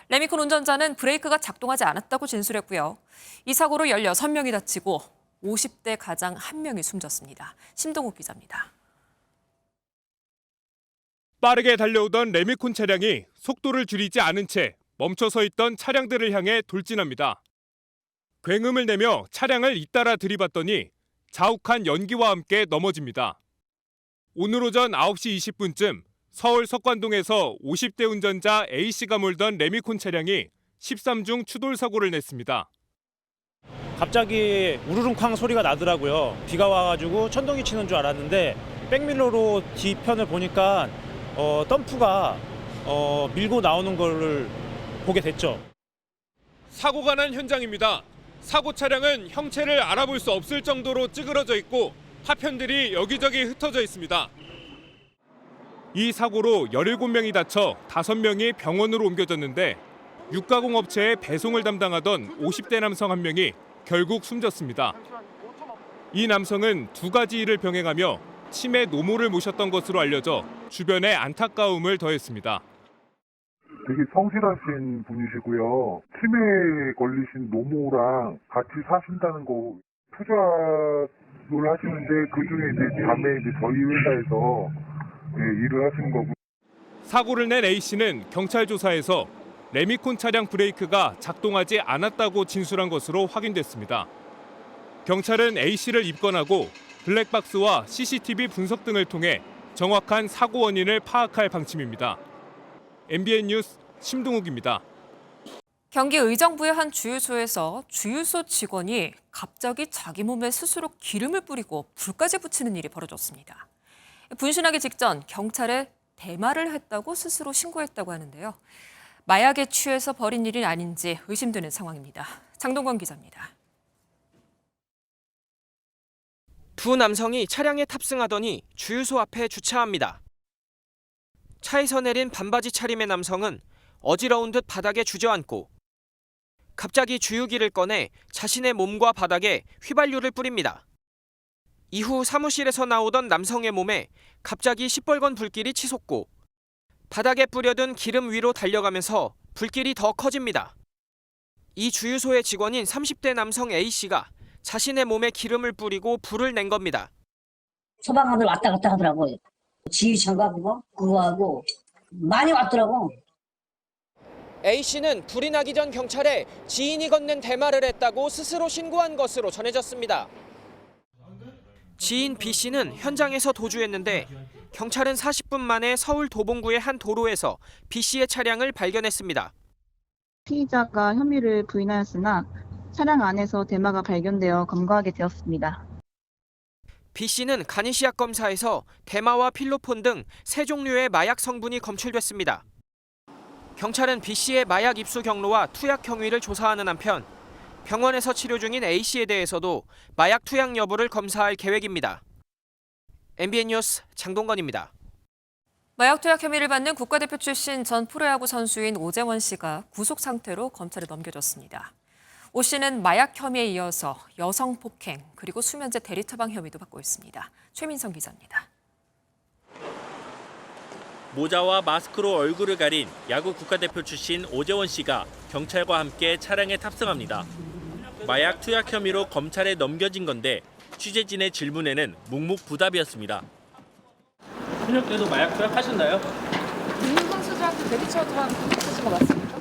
레미콘 운전자는 브레이크가 작동하지 않았다고 진술했고요. 이 사고로 16명이 다치고 50대 가장 1명이 숨졌습니다. 심동욱 기자입니다. 빠르게 달려오던 레미콘 차량이 속도를 줄이지 않은 채 멈춰서 있던 차량들을 향해 돌진합니다. 굉음을 내며 차량을 잇따라 들이받더니 자욱한 연기와 함께 넘어집니다. 오늘 오전 9시 20분쯤 서울 석관동에서 50대 운전자 A씨가 몰던 레미콘 차량이 13중 추돌 사고를 냈습니다. 갑자기 우르릉쾅 소리가 나더라고요. 비가 와가지고 천둥이 치는 줄 알았는데 백밀러로 뒤편을 보니까 덤프가 밀고 나오는 걸 보게 됐죠. 사고가 난 현장입니다. 사고 차량은 형체를 알아볼 수 없을 정도로 찌그러져 있고 파편들이 여기저기 흩어져 있습니다. 이 사고로 17명이 다쳐 5명이 병원으로 옮겨졌는데 육가공 업체의 배송을 담당하던 50대 남성 1명이 결국 숨졌습니다. 이 남성은 2가지 일을 병행하며 치매 노모를 모셨던 것으로 알려져 주변에 안타까움을 더했습니다. 되게 성실하신 분이시고요. 치매에 걸리신 노모랑 같이 사신다는 거 투자를 하시는데 그중에 이제 자매 저희 회사에서 일을 하시는 거고. 사고를 낸 A씨는 경찰 조사에서 레미콘 차량 브레이크가 작동하지 않았다고 진술한 것으로 확인됐습니다. 경찰은 A씨를 입건하고 블랙박스와 CCTV 분석 등을 통해 정확한 사고 원인을 파악할 방침입니다. MBN 뉴스 심동욱입니다. 경기 의정부의 한 주유소에서 주유소 직원이 갑자기 자기 몸에 스스로 기름을 뿌리고 불까지 붙이는 일이 벌어졌습니다. 분신하기 직전 경찰에 대마를 했다고 스스로 신고했다고 하는데요. 마약에 취해서 벌인 일이 아닌지 의심되는 상황입니다. 장동건 기자입니다. 두 남성이 차량에 탑승하더니 주유소 앞에 주차합니다. 차에서 내린 반바지 차림의 남성은 어지러운 듯 바닥에 주저앉고 갑자기 주유기를 꺼내 자신의 몸과 바닥에 휘발유를 뿌립니다. 이후 사무실에서 나오던 남성의 몸에 갑자기 시뻘건 불길이 치솟고 바닥에 뿌려둔 기름 위로 달려가면서 불길이 더 커집니다. 이 주유소의 직원인 30대 남성 A씨가 자신의 몸에 기름을 뿌리고 불을 낸 겁니다. 소방관들 왔다 갔다 하더라고요. 지휘차가 그거 하고 많이 왔더라고. A씨는 불이 나기 전 경찰에 지인이 건넨 대마를 했다고 스스로 신고한 것으로 전해졌습니다. 지인 B씨는 현장에서 도주했는데 경찰은 40분 만에 서울 도봉구의 한 도로에서 B씨의 차량을 발견했습니다. 피의자가 혐의를 부인하였으나 차량 안에서 대마가 발견되어 검거하게 되었습니다. B씨는 간이시약 검사에서 대마와 필로폰 등 3종류의 마약 성분이 검출됐습니다. 경찰은 B씨의 마약 입수 경로와 투약 행위를 조사하는 한편 병원에서 치료 중인 A씨에 대해서도 마약 투약 여부를 검사할 계획입니다. MBN 뉴스 장동건입니다. 마약 투약 혐의를 받는 국가대표 출신 전 프로야구 선수인 오재원 씨가 구속 상태로 검찰에 넘겨졌습니다. 오 씨는 마약 혐의에 이어서 여성 폭행 그리고 수면제 대리 처방 혐의도 받고 있습니다. 최민성 기자입니다. 모자와 마스크로 얼굴을 가린 야구 국가대표 출신 오재원 씨가 경찰과 함께 차량에 탑승합니다. 마약 투약 혐의로 검찰에 넘겨진 건데 취재진의 질문에는 묵묵부답이었습니다. 현역 때도 마약 투약하셨나요? 선수들한테 대리처럼 하신 거 맞습니까?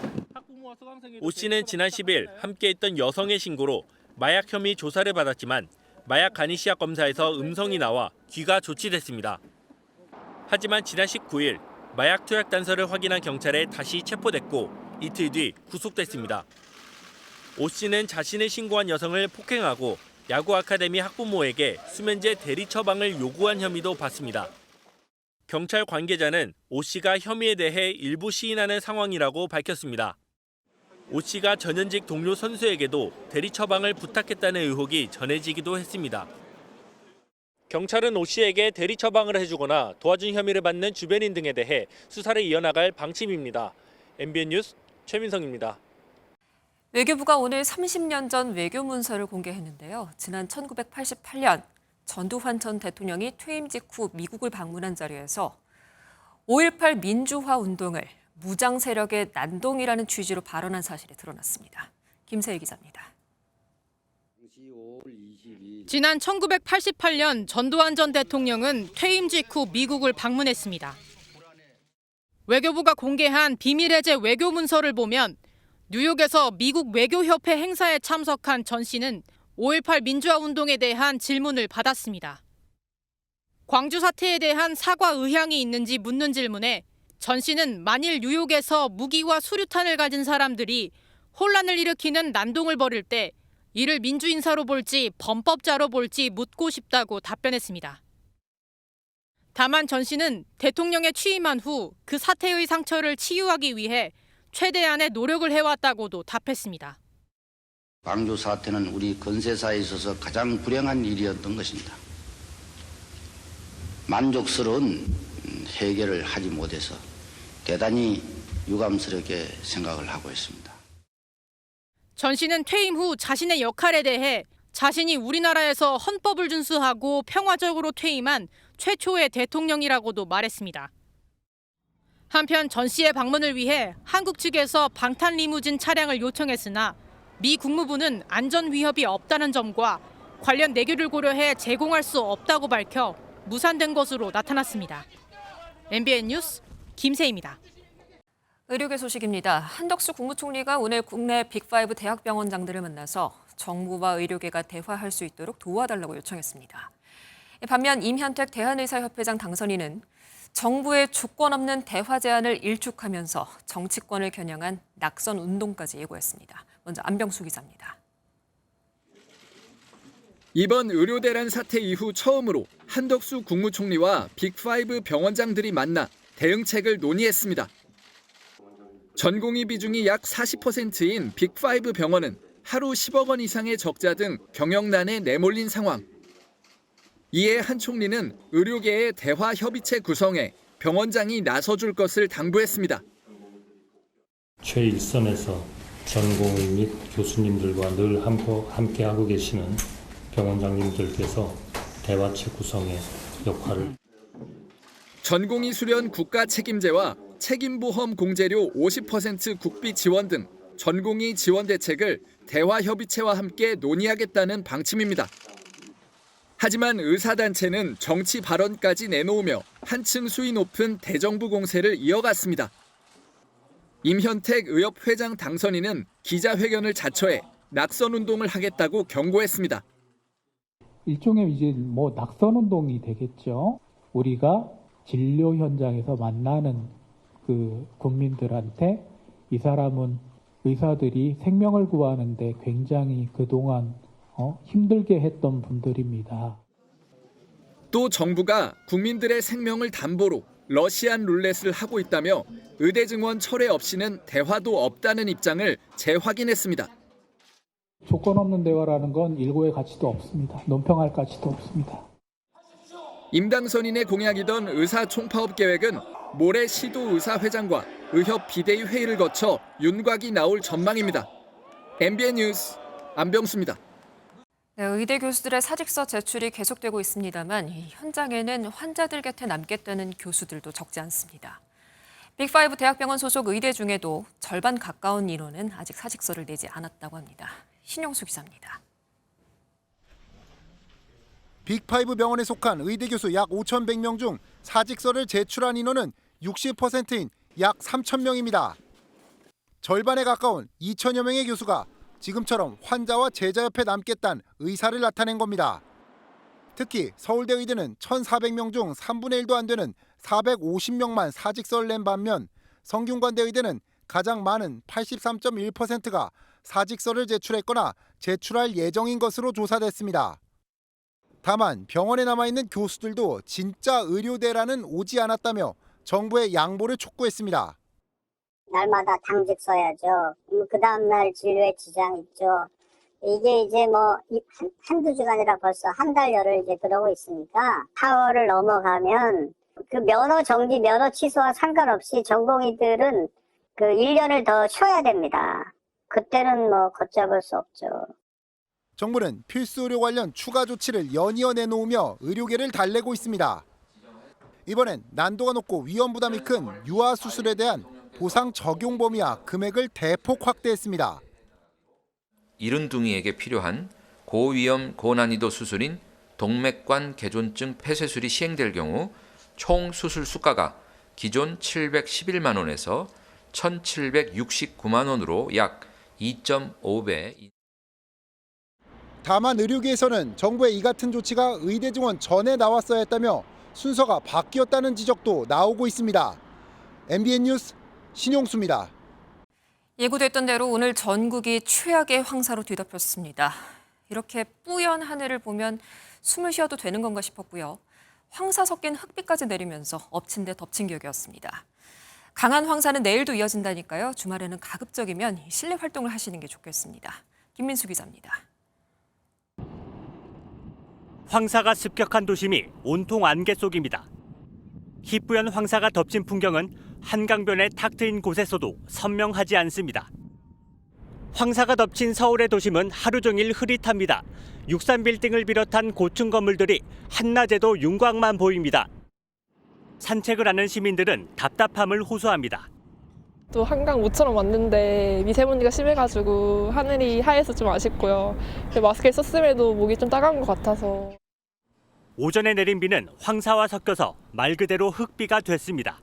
오 씨는 지난 10일 함께했던 여성의 신고로 마약 혐의 조사를 받았지만 마약 간이시약 검사에서 음성이 나와 귀가 조치됐습니다. 하지만 지난 19일 마약 투약 단서를 확인한 경찰에 다시 체포됐고 이틀 뒤 구속됐습니다. 오 씨는 자신을 신고한 여성을 폭행하고 야구 아카데미 학부모에게 수면제 대리 처방을 요구한 혐의도 받습니다. 경찰 관계자는 오 씨가 혐의에 대해 일부 시인하는 상황이라고 밝혔습니다. 오 씨가 전현직 동료 선수에게도 대리 처방을 부탁했다는 의혹이 전해지기도 했습니다. 경찰은 오 씨에게 대리 처방을 해주거나 도와준 혐의를 받는 주변인 등에 대해 수사를 이어나갈 방침입니다. MBN 뉴스 최민성입니다. 외교부가 오늘 30년 전 외교 문서를 공개했는데요. 지난 1988년 전두환 전 대통령이 퇴임 직후 미국을 방문한 자리에서 5.18 민주화 운동을 무장 세력의 난동이라는 취지로 발언한 사실이 드러났습니다. 김세희 기자입니다. 지난 1988년 전두환 전 대통령은 퇴임 직후 미국을 방문했습니다. 외교부가 공개한 비밀해제 외교 문서를 보면 뉴욕에서 미국 외교협회 행사에 참석한 전 씨는 5.18 민주화 운동에 대한 질문을 받았습니다. 광주 사태에 대한 사과 의향이 있는지 묻는 질문에 전 씨는 만일 뉴욕에서 무기와 수류탄을 가진 사람들이 혼란을 일으키는 난동을 벌일 때 이를 민주인사로 볼지 범법자로 볼지 묻고 싶다고 답변했습니다. 다만 전 씨는 대통령에 취임한 후 그 사태의 상처를 치유하기 위해 최대한의 노력을 해왔다고도 답했습니다. 광주 사태는 우리 근세사에 있어서 가장 불행한 일이었던 것입니다. 만족스러운 해결을 하지 못해서 대단히 유감스럽게 생각을 하고 있습니다. 전 씨는 퇴임 후 자신의 역할에 대해 자신이 우리나라에서 헌법을 준수하고 평화적으로 퇴임한 최초의 대통령이라고도 말했습니다. 한편 전 씨의 방문을 위해 한국 측에서 방탄 리무진 차량을 요청했으나 미 국무부는 안전 위협이 없다는 점과 관련 내규를 고려해 제공할 수 없다고 밝혀 무산된 것으로 나타났습니다. MBN 뉴스 김세희입니다. 의료계 소식입니다. 한덕수 국무총리가 오늘 국내 빅5 대학병원장들을 만나서 정부와 의료계가 대화할 수 있도록 도와달라고 요청했습니다. 반면 임현택 대한의사협회장 당선인은 정부의 조건 없는 대화 제안을 일축하면서 정치권을 겨냥한 낙선 운동까지 예고했습니다. 먼저 안병수 기자입니다. 이번 의료대란 사태 이후 처음으로 한덕수 국무총리와 빅5 병원장들이 만나 대응책을 논의했습니다. 전공의 비중이 약 40%인 빅5 병원은 하루 10억 원 이상의 적자 등 경영난에 내몰린 상황. 이에 한 총리는 의료계의 대화 협의체 구성에 병원장이 나서줄 것을 당부했습니다. 최일선에서 전공의 및 교수님들과 늘 함께하고 계시는 병원장님들께서 대화체 구성의 역할을. 전공의 수련 국가 책임제와 책임보험 공제료 50% 국비 지원 등 전공의 지원 대책을 대화 협의체와 함께 논의하겠다는 방침입니다. 하지만 의사단체는 정치 발언까지 내놓으며 한층 수위 높은 대정부 공세를 이어갔습니다. 임현택 의협회장 당선인은 기자회견을 자처해 낙선운동을 하겠다고 경고했습니다. 일종의 이제 낙선운동이 되겠죠. 우리가 진료 현장에서 만나는 그 국민들한테 이 사람은 의사들이 생명을 구하는데 굉장히 그동안 힘들게 했던 분들입니다. 또 정부가 국민들의 생명을 담보로 러시안 룰렛을 하고 있다며 의대 증원 철회 없이는 대화도 없다는 입장을 재확인했습니다. 조건 없는 대화라는 건 일고의 가치도 없습니다. 논평할 가치도 없습니다. 임 당선인의 공약이던 의사 총파업 계획은 모레 시도의사회장과 의협 비대위 회의를 거쳐 윤곽이 나올 전망입니다. MBN 뉴스 안병수입니다. 네, 의대 교수들의 사직서 제출이 계속되고 있습니다만 현장에는 환자들 곁에 남겠다는 교수들도 적지 않습니다. 빅5 대학병원 소속 의대 중에도 절반 가까운 인원은 아직 사직서를 내지 않았다고 합니다. 신영수 기자입니다. 빅5 병원에 속한 의대 교수 약 5,100명 중 사직서를 제출한 인원은 60%인 약 3,000명입니다. 절반에 가까운 2천여 명의 교수가 지금처럼 환자와 제자 옆에 남겠다는 의사를 나타낸 겁니다. 특히 서울대 의대는 1,400명 중 3분의 1도 안 되는 450명만 사직서를 낸 반면 성균관대 의대는 가장 많은 83.1%가 사직서를 제출했거나 제출할 예정인 것으로 조사됐습니다. 다만 병원에 남아있는 교수들도 진짜 의료대라는 오지 않았다며 정부의 양보를 촉구했습니다. 날마다 당직 써야죠. 그 다음날 진료에 지장 있죠. 이게 이제 뭐 한두 주가 아니라 벌써 한 달 열흘 이제 그러고 있으니까 4월을 넘어가면 그 면허 정지, 면허 취소와 상관없이 전공의들은 그 1년을 더 쉬어야 됩니다. 그때는 뭐 걷잡을 수 없죠. 정부는 필수 의료 관련 추가 조치를 연이어 내놓으며 의료계를 달래고 있습니다. 이번엔 난도가 높고 위험 부담이 큰 유아 수술에 대한 보상 적용 범위와 금액을 대폭 확대했습니다. 이른둥이에게 필요한 고위험 고난이도 수술인 동맥관 개존증 폐쇄술이 시행될 경우 총 수술 수가가 기존 711만 원에서 1,769만 원으로 약 2.5배. 다만 의료계에서는 정부의 이 같은 조치가 의대 증원 전에 나왔어야 했다며 순서가 바뀌었다는 지적도 나오고 있습니다. MBN 뉴스 신용수입니다. 예고됐던 대로 오늘 전국이 최악의 황사로 뒤덮였습니다. 이렇게 뿌연 하늘을 보면 숨을 쉬어도 되는 건가 싶었고요. 황사 섞인 흙비까지 내리면서 엎친 데 덮친 격이었습니다. 강한 황사는 내일도 이어진다니까요. 주말에는 가급적이면 실내 활동을 하시는 게 좋겠습니다. 김민수 기자입니다. 황사가 습격한 도심이 온통 안개 속입니다. 희뿌연 황사가 덮친 풍경은 한강변에 탁 트인 곳에서도 선명하지 않습니다. 황사가 덮친 서울의 도심은 하루 종일 흐릿합니다. 63빌딩을 비롯한 고층 건물들이 한낮에도 윤곽만 보입니다. 산책을 하는 시민들은 답답함을 호소합니다. 또 한강 모처럼 왔는데 미세먼지가 심해가지고 하늘이 하얘서 좀 아쉽고요. 마스크를 썼음에도 목이 좀 따가운 것 같아서. 오전에 내린 비는 황사와 섞여서 말 그대로 흙비가 됐습니다.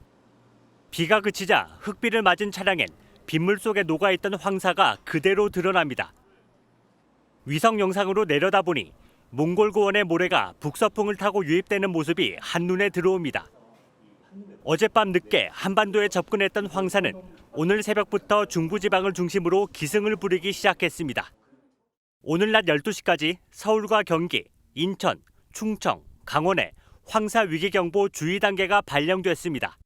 비가 그치자 흙비를 맞은 차량엔 빗물 속에 녹아있던 황사가 그대로 드러납니다. 위성 영상으로 내려다보니 몽골 고원의 모래가 북서풍을 타고 유입되는 모습이 한눈에 들어옵니다. 어젯밤 늦게 한반도에 접근했던 황사는 오늘 새벽부터 중부지방을 중심으로 기승을 부리기 시작했습니다. 오늘 낮 12시까지 서울과 경기, 인천, 충청, 강원에 황사 위기경보 주의 단계가 발령됐습니다.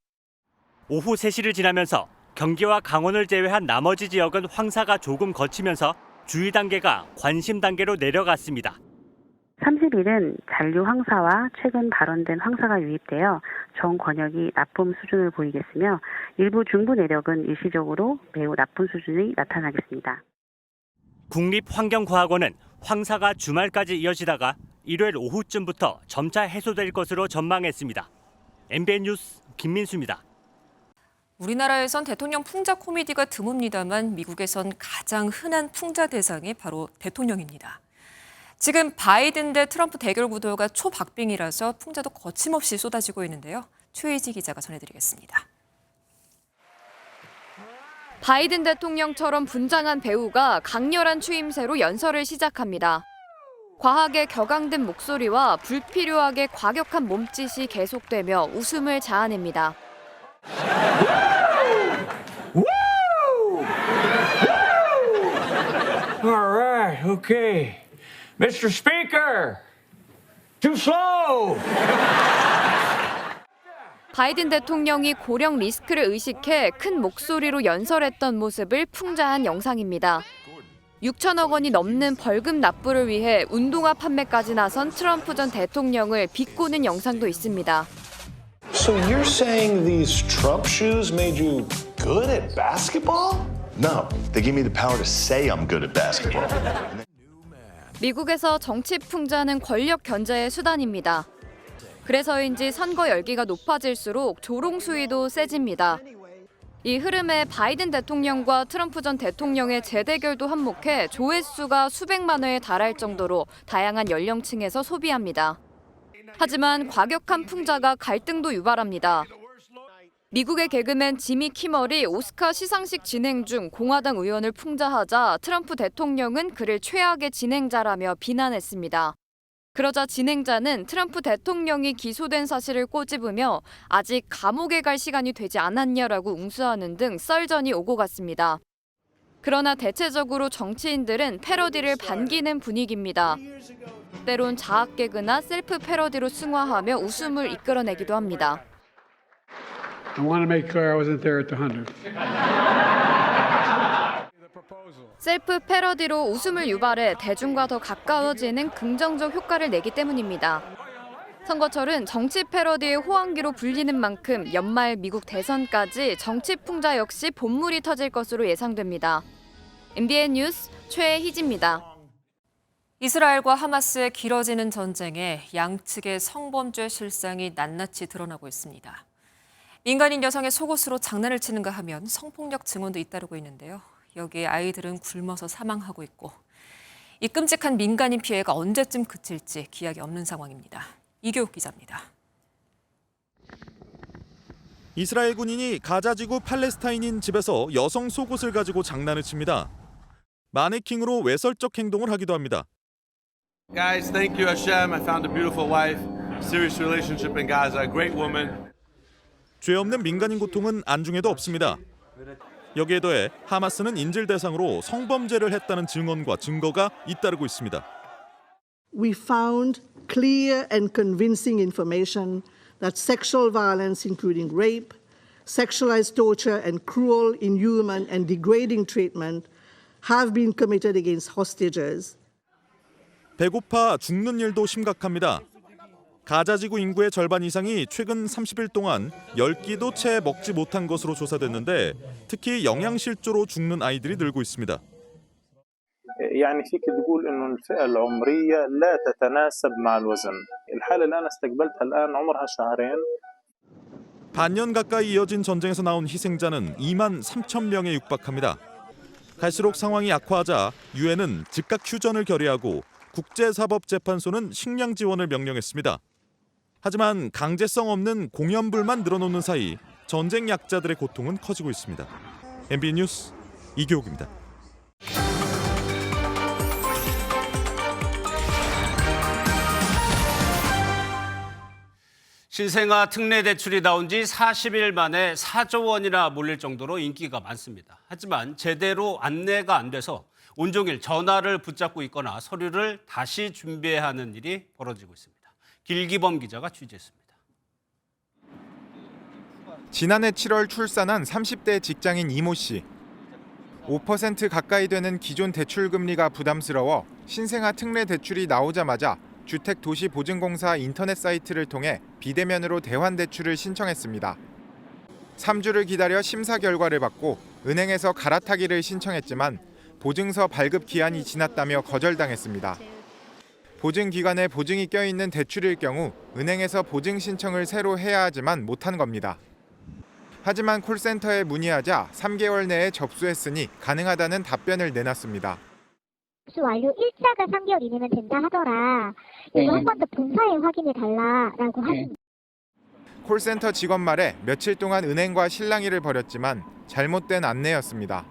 오후 3시를 지나면서 경기와 강원을 제외한 나머지 지역은 황사가 조금 거치면서 주의 단계가 관심 단계로 내려갔습니다. 30일은 잔류 황사와 최근 발원된 황사가 유입되어 정 권역이 나쁨 수준을 보이겠으며 일부 중부 내력은 일시적으로 매우 나쁜 수준이 나타나겠습니다. 국립환경과학원은 황사가 주말까지 이어지다가 일요일 오후쯤부터 점차 해소될 것으로 전망했습니다. MBN 뉴스 김민수입니다. 우리나라에선 대통령 풍자 코미디가 드뭅니다만 미국에선 가장 흔한 풍자 대상이 바로 대통령입니다. 지금 바이든 대 트럼프 대결 구도가 초박빙이라서 풍자도 거침없이 쏟아지고 있는데요. 최희지 기자가 전해드리겠습니다. 바이든 대통령처럼 분장한 배우가 강렬한 추임새로 연설을 시작합니다. 과하게 격앙된 목소리와 불필요하게 과격한 몸짓이 계속되며 웃음을 자아냅니다. All right, okay. Mr. Speaker, too slow. 바이든 대통령이 고령 리스크를 의식해 큰 목소리로 연설했던 모습을 풍자한 영상입니다. 6천억 원이 넘는 벌금 납부를 위해 운동화 판매까지 나선 트럼프 전 대통령을 비꼬는 영상도 있습니다. So you're saying these Trump shoes made you good at basketball? No, they give me the power to say I'm good at basketball. 미국에서 정치 풍자는 권력 견제의 수단입니다. 그래서인지 선거 열기가 높아질수록 조롱 수위도 세집니다. 이 흐름에 바이든 대통령과 트럼프 전 대통령의 재대결도 한몫해 조회수가 수백만 회에 달할 정도로 다양한 연령층에서 소비합니다. 하지만 과격한 풍자가 갈등도 유발합니다. 미국의 개그맨 지미 키멀이 오스카 시상식 진행 중 공화당 의원을 풍자하자 트럼프 대통령은 그를 최악의 진행자라며 비난했습니다. 그러자 진행자는 트럼프 대통령이 기소된 사실을 꼬집으며 아직 감옥에 갈 시간이 되지 않았냐라고 웅수하는 등 썰전이 오고 갔습니다. 그러나 대체적으로 정치인들은 패러디를 반기는 분위기입니다. 때론 자학 개그나 셀프 패러디로 승화하며 웃음을 이끌어내기도 합니다. I want to make clear I wasn't there at the 100. 셀프 패러디로 웃음을 유발해 대중과 더 가까워지는 긍정적 효과를 내기 때문입니다. 선거철은 정치 패러디의 호황기로 불리는 만큼 연말 미국 대선까지 정치 풍자 역시 본물이 터질 것으로 예상됩니다. MBN 뉴스 최희지입니다. 이스라엘과 하마스의 길어지는 전쟁에 양측의 성범죄 실상이 낱낱이 드러나고 있습니다. 민간인 여성의 속옷으로 장난을 치는가 하면 성폭력 증언도 잇따르고 있는데요. 여기에 아이들은 굶어서 사망하고 있고 이 끔찍한 민간인 피해가 언제쯤 그칠지 기약이 없는 상황입니다. 이교욱 기자입니다. 이스라엘 군인이 가자지구 팔레스타인인 집에서 여성 속옷을 가지고 장난을 칩니다. 마네킹으로 외설적 행동을 하기도 합니다. Guys, thank you Hashem. I found a beautiful wife. Serious relationship in Gaza. A great woman. 죄 없는 민간인 고통은 안중에도 없습니다. 여기에 더해 하마스는 인질 대상으로 성범죄를 했다는 증언과 증거가 잇따르고 있습니다. We found clear and convincing information that sexual violence, including rape, sexualized torture, and cruel, inhuman, and degrading treatment have been committed against hostages. 배고파 죽는 일도 심각합니다. 가자지구 인구의 절반 이상이 최근 30일 동안 10끼도 채 먹지 못한 것으로 조사됐는데 특히 영양실조로 죽는 아이들이 늘고 있습니다. يعني فيك تقول إنه الفئة العمرية لا تتناسب مع الوزن. الحالة اللي أنا استقبلتها الآن عمرها شهرين. 반년 가까이 이어진 전쟁에서 나온 희생자는 2만 3천 명에 육박합니다. 갈수록 상황이 악화하자 유엔은 즉각 휴전을 결의하고 국제사법재판소는 식량 지원을 명령했습니다. 하지만 강제성 없는 공연불만 늘어놓는 사이 전쟁 약자들의 고통은 커지고 있습니다. MBN 뉴스 이교욱입니다. 신생아 특례 대출이 나온 지 40일 만에 4조 원이나 몰릴 정도로 인기가 많습니다. 하지만 제대로 안내가 안 돼서 온종일 전화를 붙잡고 있거나 서류를 다시 준비해야 하는 일이 벌어지고 있습니다. 길기범 기자가 취재했습니다. 지난해 7월 출산한 30대 직장인 이모 씨. 5% 가까이 되는 기존 대출 금리가 부담스러워 신생아 특례 대출이 나오자마자 주택도시보증공사 인터넷 사이트를 통해 비대면으로 대환 대출을 신청했습니다. 3주를 기다려 심사 결과를 받고 은행에서 갈아타기를 신청했지만 보증서 발급 기한이 지났다며 거절당했습니다. 보증기관에 보증이 껴있는 대출일 경우 은행에서 보증 신청을 새로 해야 하지만 못한 겁니다. 하지만 콜센터에 문의하자 3개월 내에 접수했으니 가능하다는 답변을 내놨습니다. 접수 완료 일자가 3개월 이내면 된다 하더라. 이거 한 번 더 본사에 확인해 달라라고 하십니다. 콜센터 직원 말에 며칠 동안 은행과 실랑이를 벌였지만 잘못된 안내였습니다.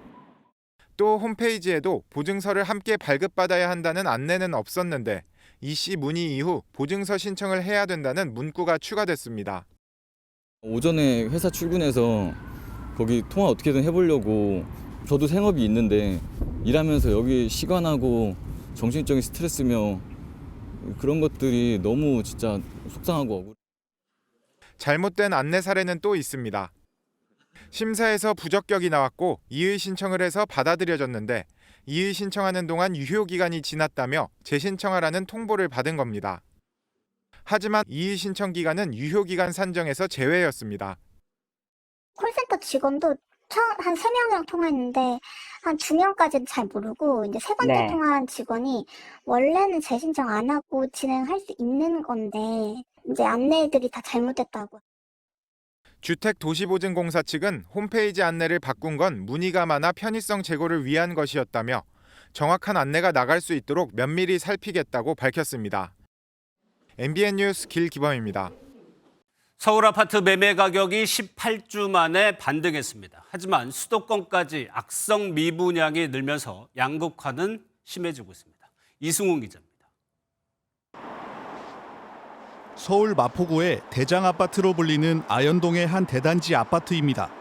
또 홈페이지에도 보증서를 함께 발급받아야 한다는 안내는 없었는데 이 씨 문의 이후 보증서 신청을 해야 된다는 문구가 추가됐습니다. 오전에 회사 출근해서 거기 통화 어떻게든 해보려고 저도 생업이 있는데 일하면서 여기 시간하고 정신적인 스트레스며 그런 것들이 너무 진짜 속상하고 억울해요. 잘못된 안내 사례는 또 있습니다. 심사에서 부적격이 나왔고 이의 신청을 해서 받아들여졌는데 이의 신청하는 동안 유효기간이 지났다며 재신청하라는 통보를 받은 겁니다. 하지만 이의 신청 기간은 유효기간 산정에서 제외였습니다. 콜센터 직원도 한 3명이랑 통화했는데 한 2명까지는 잘 모르고 이제 세 번째 통화한 직원이 원래는 재신청 안 하고 진행할 수 있는 건데 이제 안내들이 다 잘못됐다고. 주택도시보증공사 측은 홈페이지 안내를 바꾼 건 문의가 많아 편의성 제고를 위한 것이었다며 정확한 안내가 나갈 수 있도록 면밀히 살피겠다고 밝혔습니다. MBN 뉴스 길기범입니다. 서울 아파트 매매 가격이 18주 만에 반등했습니다. 하지만 수도권까지 악성 미분양이 늘면서 양극화는 심해지고 있습니다. 이승훈 기자입니다. 서울 마포구의 대장 아파트로 불리는 아현동의 한 대단지 아파트입니다.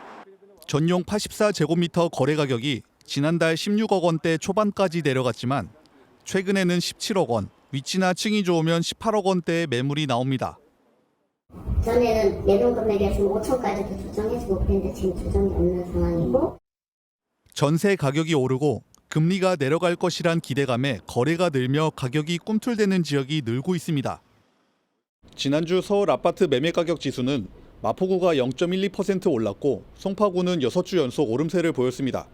전용 84제곱미터 거래 가격이 지난달 16억 원대 초반까지 내려갔지만 최근에는 17억 원, 위치나 층이 좋으면 18억 원대의 매물이 나옵니다. 전에는 매도 금액이 5천까지도 조정해주고 그랬는데 지금 조정이 없는 상황이고 전세 가격이 오르고 금리가 내려갈 것이란 기대감에 거래가 늘며 가격이 꿈틀대는 지역이 늘고 있습니다. 지난주 서울 아파트 매매 가격 지수는 마포구가 0.12% 올랐고 송파구는 6주 연속 오름세를 보였습니다.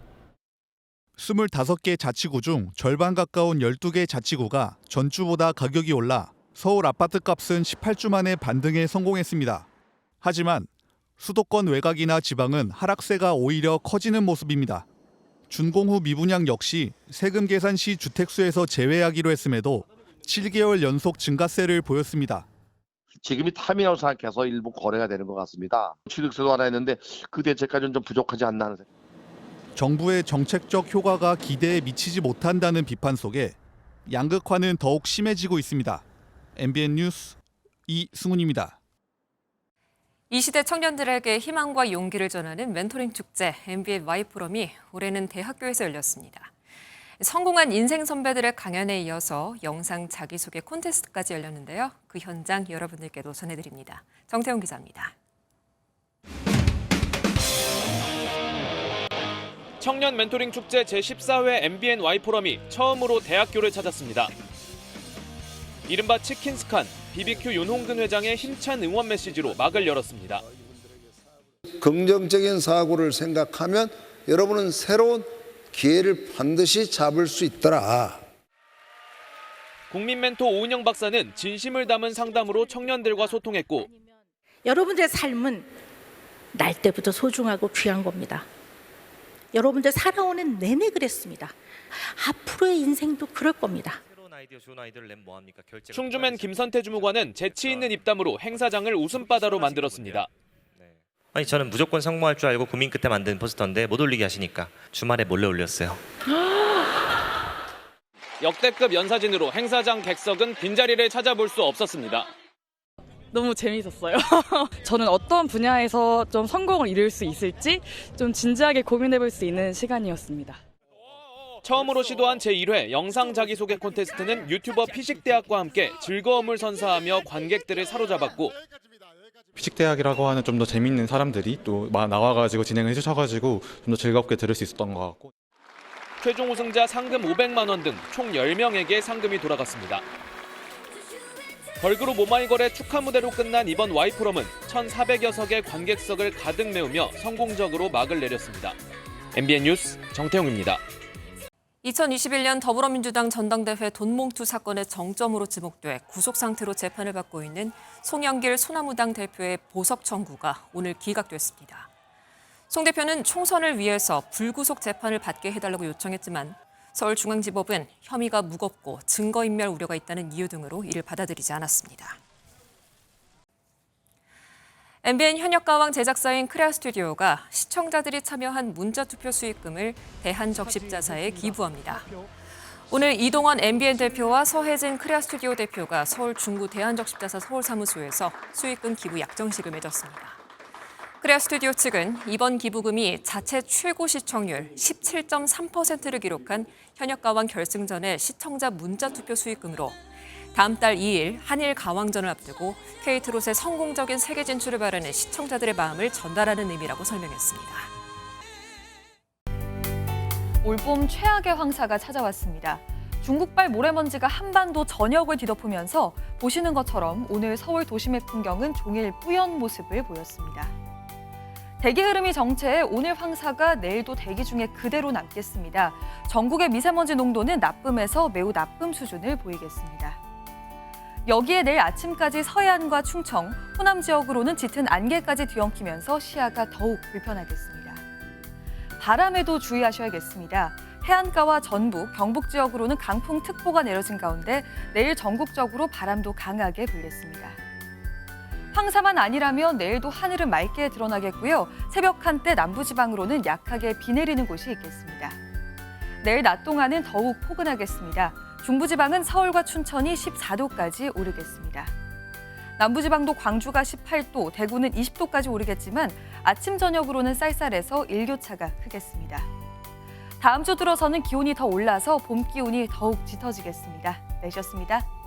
25개 자치구 중 절반 가까운 12개 자치구가 전주보다 가격이 올라 서울 아파트 값은 18주 만에 반등에 성공했습니다. 하지만 수도권 외곽이나 지방은 하락세가 오히려 커지는 모습입니다. 준공 후 미분양 역시 세금 계산 시 주택수에서 제외하기로 했음에도 7개월 연속 증가세를 보였습니다. 지금이 타이밍이라고 생각해서 일부 거래가 되는 것 같습니다. 취득세도 하나 했는데 그 대책까지는 좀 부족하지 않나 하는 생각. 정부의 정책적 효과가 기대에 미치지 못한다는 비판 속에 양극화는 더욱 심해지고 있습니다. MBN 뉴스 이승훈입니다. 이 시대 청년들에게 희망과 용기를 전하는 멘토링 축제 MBN Y포럼이 올해는 대학교에서 열렸습니다. 성공한 인생 선배들의 강연에 이어서 영상 자기소개 콘테스트까지 열렸는데요. 그 현장 여러분들께도 전해드립니다. 정태훈 기자입니다. 청년 멘토링 축제 제14회 MBN Y포럼이 처음으로 대학교를 찾았습니다. 이른바 치킨스칸, BBQ 윤홍근 회장의 힘찬 응원 메시지로 막을 열었습니다. 긍정적인 사고를 생각하면 여러분은 새로운 기회를 반드시 잡을 수 있더라. 국민 멘토 오은영 박사는 진심을 담은 상담으로 청년들과 소통했고 여러분들의 삶은 날 때부터 소중하고 귀한 겁니다. 여러분들 살아오는 내내 그랬습니다. 앞으로의 인생도 그럴 겁니다. 충주맨 김선태 주무관은 재치 있는 입담으로 행사장을 웃음바다로 만들었습니다. 아니 저는 무조건 성공할 줄 알고 고민 끝에 만든 포스터인데 못 올리게 하시니까 주말에 몰래 올렸어요. 역대급 연사진으로 행사장 객석은 빈자리를 찾아볼 수 없었습니다. 너무 재미있었어요. 저는 어떤 분야에서 좀 성공을 이룰 수 있을지 좀 진지하게 고민해볼 수 있는 시간이었습니다. 처음으로 시도한 제1회 영상 자기소개 콘테스트는 유튜버 피식대학과 함께 즐거움을 선사하며 관객들을 사로잡았고 피식대학이라고 하는 좀 더 재밌는 사람들이 또 나와가지고 진행을 해주셔가지고 좀 더 즐겁게 들을 수 있었던 것 같고 최종 우승자 상금 500만 원 등 총 10명에게 상금이 돌아갔습니다. 걸그룹 오마이걸의 축하 무대로 끝난 이번 Y포럼은 1,400여 석의 관객석을 가득 메우며 성공적으로 막을 내렸습니다. MBN 뉴스 정태웅입니다. 2021년 더불어민주당 전당대회 돈봉투 사건의 정점으로 지목돼 구속 상태로 재판을 받고 있는 송영길 소나무당 대표의 보석 청구가 오늘 기각됐습니다. 송 대표는 총선을 위해서 불구속 재판을 받게 해달라고 요청했지만 서울중앙지법은 혐의가 무겁고 증거인멸 우려가 있다는 이유 등으로 이를 받아들이지 않았습니다. MBN 현역가왕 제작사인 크레아스튜디오가 시청자들이 참여한 문자투표 수익금을 대한적십자사에 기부합니다. 오늘 이동원 MBN 대표와 서혜진 크레아스튜디오 대표가 서울 중구 대한적십자사 서울사무소에서 수익금 기부 약정식을 맺었습니다. 크레아스튜디오 측은 이번 기부금이 자체 최고 시청률 17.3%를 기록한 현역가왕 결승전의 시청자 문자투표 수익금으로 다음 달 2일 한일 가왕전을 앞두고 KT롯의 성공적인 세계 진출을 바라는 시청자들의 마음을 전달하는 의미라고 설명했습니다. 올봄 최악의 황사가 찾아왔습니다. 중국발 모래먼지가 한반도 전역을 뒤덮으면서 보시는 것처럼 오늘 서울 도심의 풍경은 종일 뿌연 모습을 보였습니다. 대기 흐름이 정체해 오늘 황사가 내일도 대기 중에 그대로 남겠습니다. 전국의 미세먼지 농도는 나쁨에서 매우 나쁨 수준을 보이겠습니다. 여기에 내일 아침까지 서해안과 충청, 호남 지역으로는 짙은 안개까지 뒤엉키면서 시야가 더욱 불편하겠습니다. 바람에도 주의하셔야겠습니다. 해안가와 전북, 경북 지역으로는 강풍특보가 내려진 가운데 내일 전국적으로 바람도 강하게 불겠습니다. 황사만 아니라면 내일도 하늘은 맑게 드러나겠고요. 새벽 한때 남부지방으로는 약하게 비 내리는 곳이 있겠습니다. 내일 낮 동안은 더욱 포근하겠습니다. 중부지방은 서울과 춘천이 14도까지 오르겠습니다. 남부지방도 광주가 18도, 대구는 20도까지 오르겠지만 아침 저녁으로는 쌀쌀해서 일교차가 크겠습니다. 다음 주 들어서는 기온이 더 올라서 봄 기온이 더욱 짙어지겠습니다. 내셨습니다.